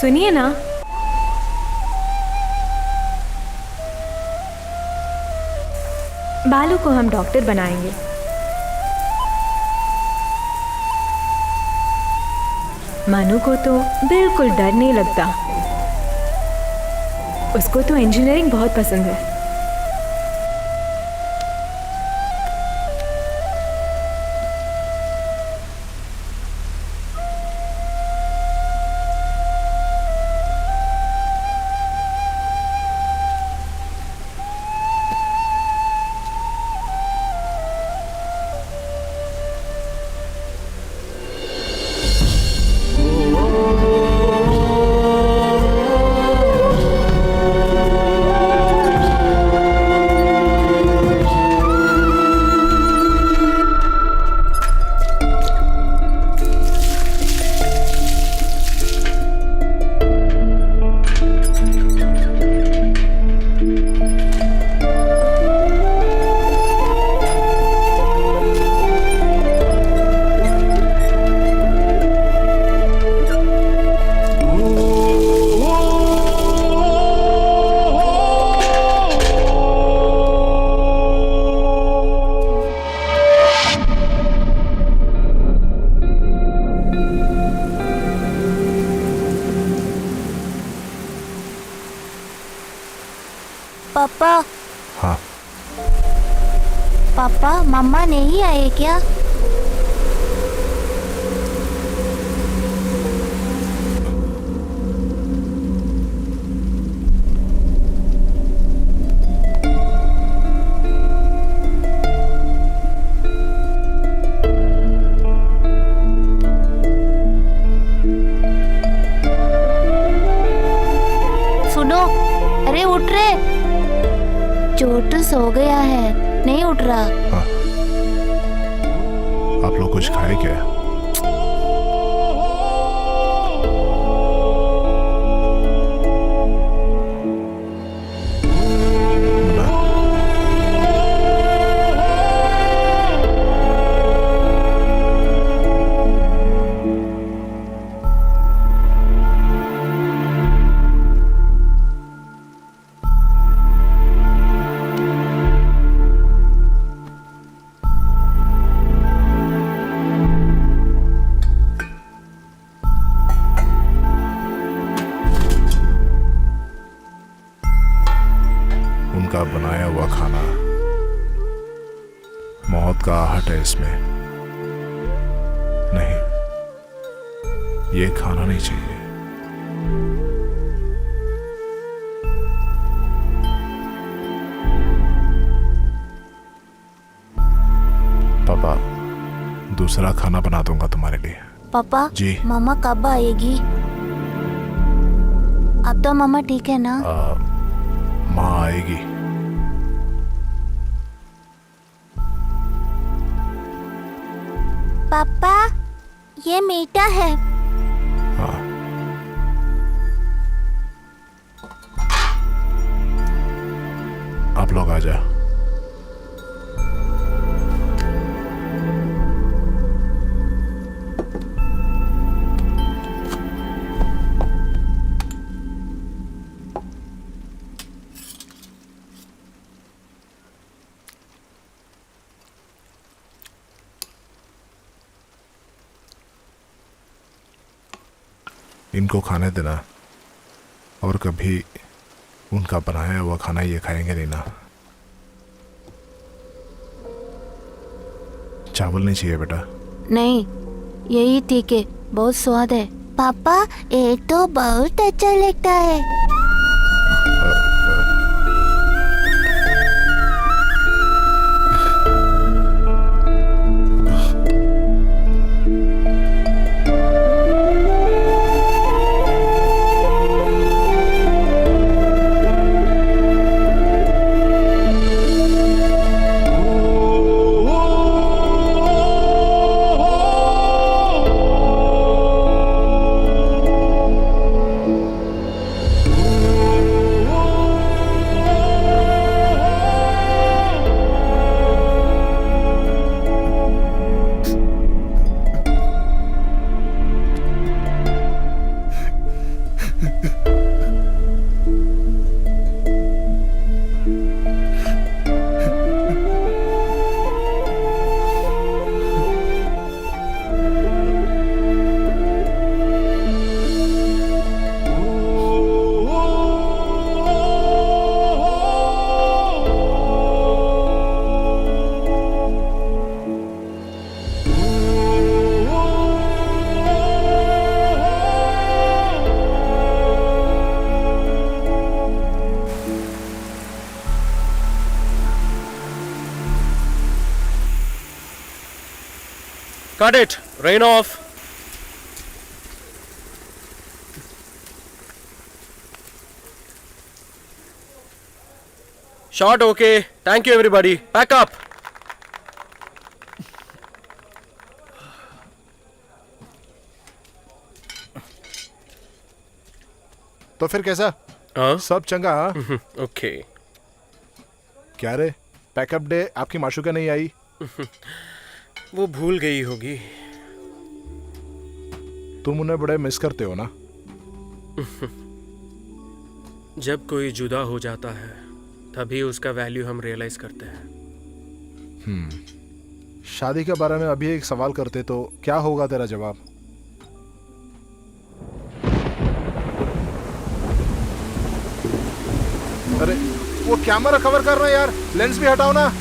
सुनिए ना, बालू को हम डॉक्टर बनाएंगे। मनु को तो बिल्कुल डर नहीं लगता, उसको तो इंजीनियरिंग बहुत पसंद है। पापा। हाँ। पापा, मम्मा नहीं आए क्या? सुनो, अरे उठ रे, छोटू सो गया है, नहीं उठ रहा। हाँ। आप लोग कुछ खाए क्या? उनका बनाया हुआ खाना, मौत का आहट है इसमें। नहीं, ये खाना नहीं चाहिए। पापा, दूसरा खाना बना दूंगा तुम्हारे लिए। पापा जी। मामा कब आएगी? अब तो मामा ठीक है ना? माँ आएगी। पापा, ये मीठा है। हाँ। आप लोग आ जाओ। इनको खाने देना, और कभी उनका बनाया हुआ खाना ये खाएंगे नहीं ना। चावल नहीं चाहिए बेटा? नहीं, यही ठीक है, बहुत स्वाद है। पापा, ये तो बहुत अच्छा लगता है। Cut it. Rain off. Shot okay. Thank you everybody. Pack up. तो फिर कैसा? हाँ? सब चंगा? Okay. क्या रे, पैकअप डे आपकी माशूका नहीं आई? वो भूल गई होगी। तुम उन्हें बड़े मिस करते हो ना? जब कोई जुदा हो जाता है तभी उसका वैल्यू हम रियलाइज करते हैं। शादी के बारे में अभी एक सवाल करते तो क्या होगा तेरा जवाब? अरे वो कैमरा कवर कर रहा है यार, लेंस भी हटाओ ना।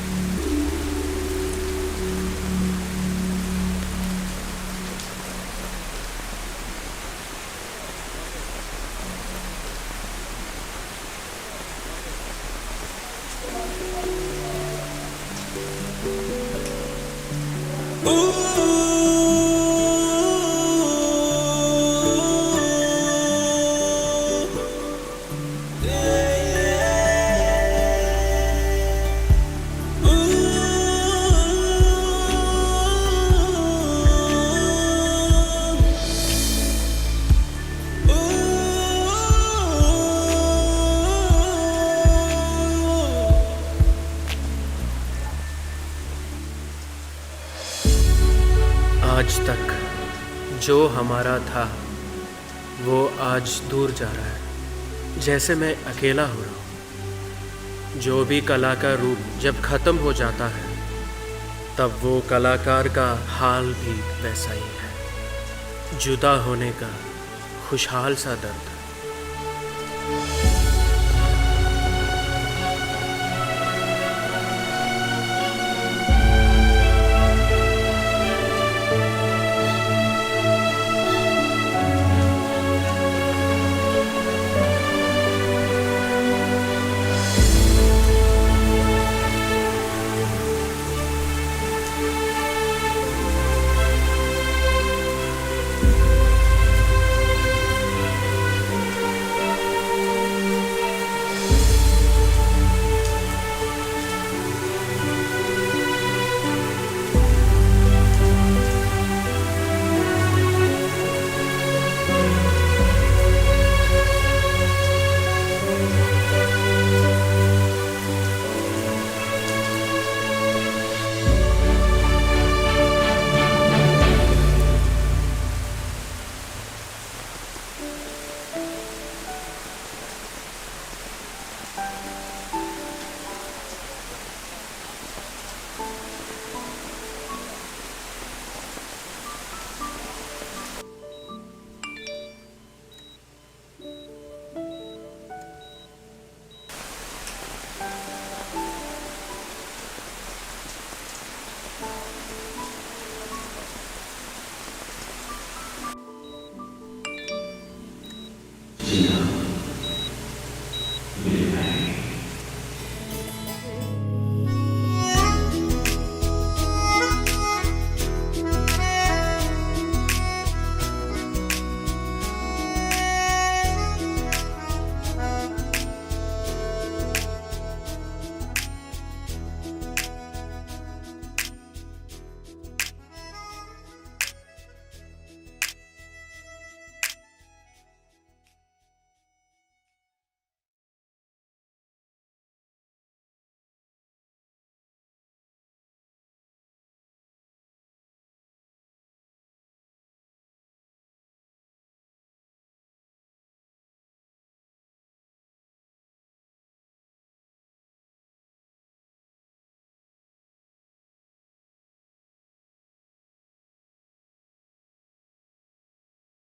आज तक जो हमारा था वो आज दूर जा रहा है, जैसे मैं अकेला हो रहा हूँ। जो भी कला का रूप जब खत्म हो जाता है तब वो कलाकार का हाल भी वैसा ही है। जुदा होने का खुशहाल सा दर्द।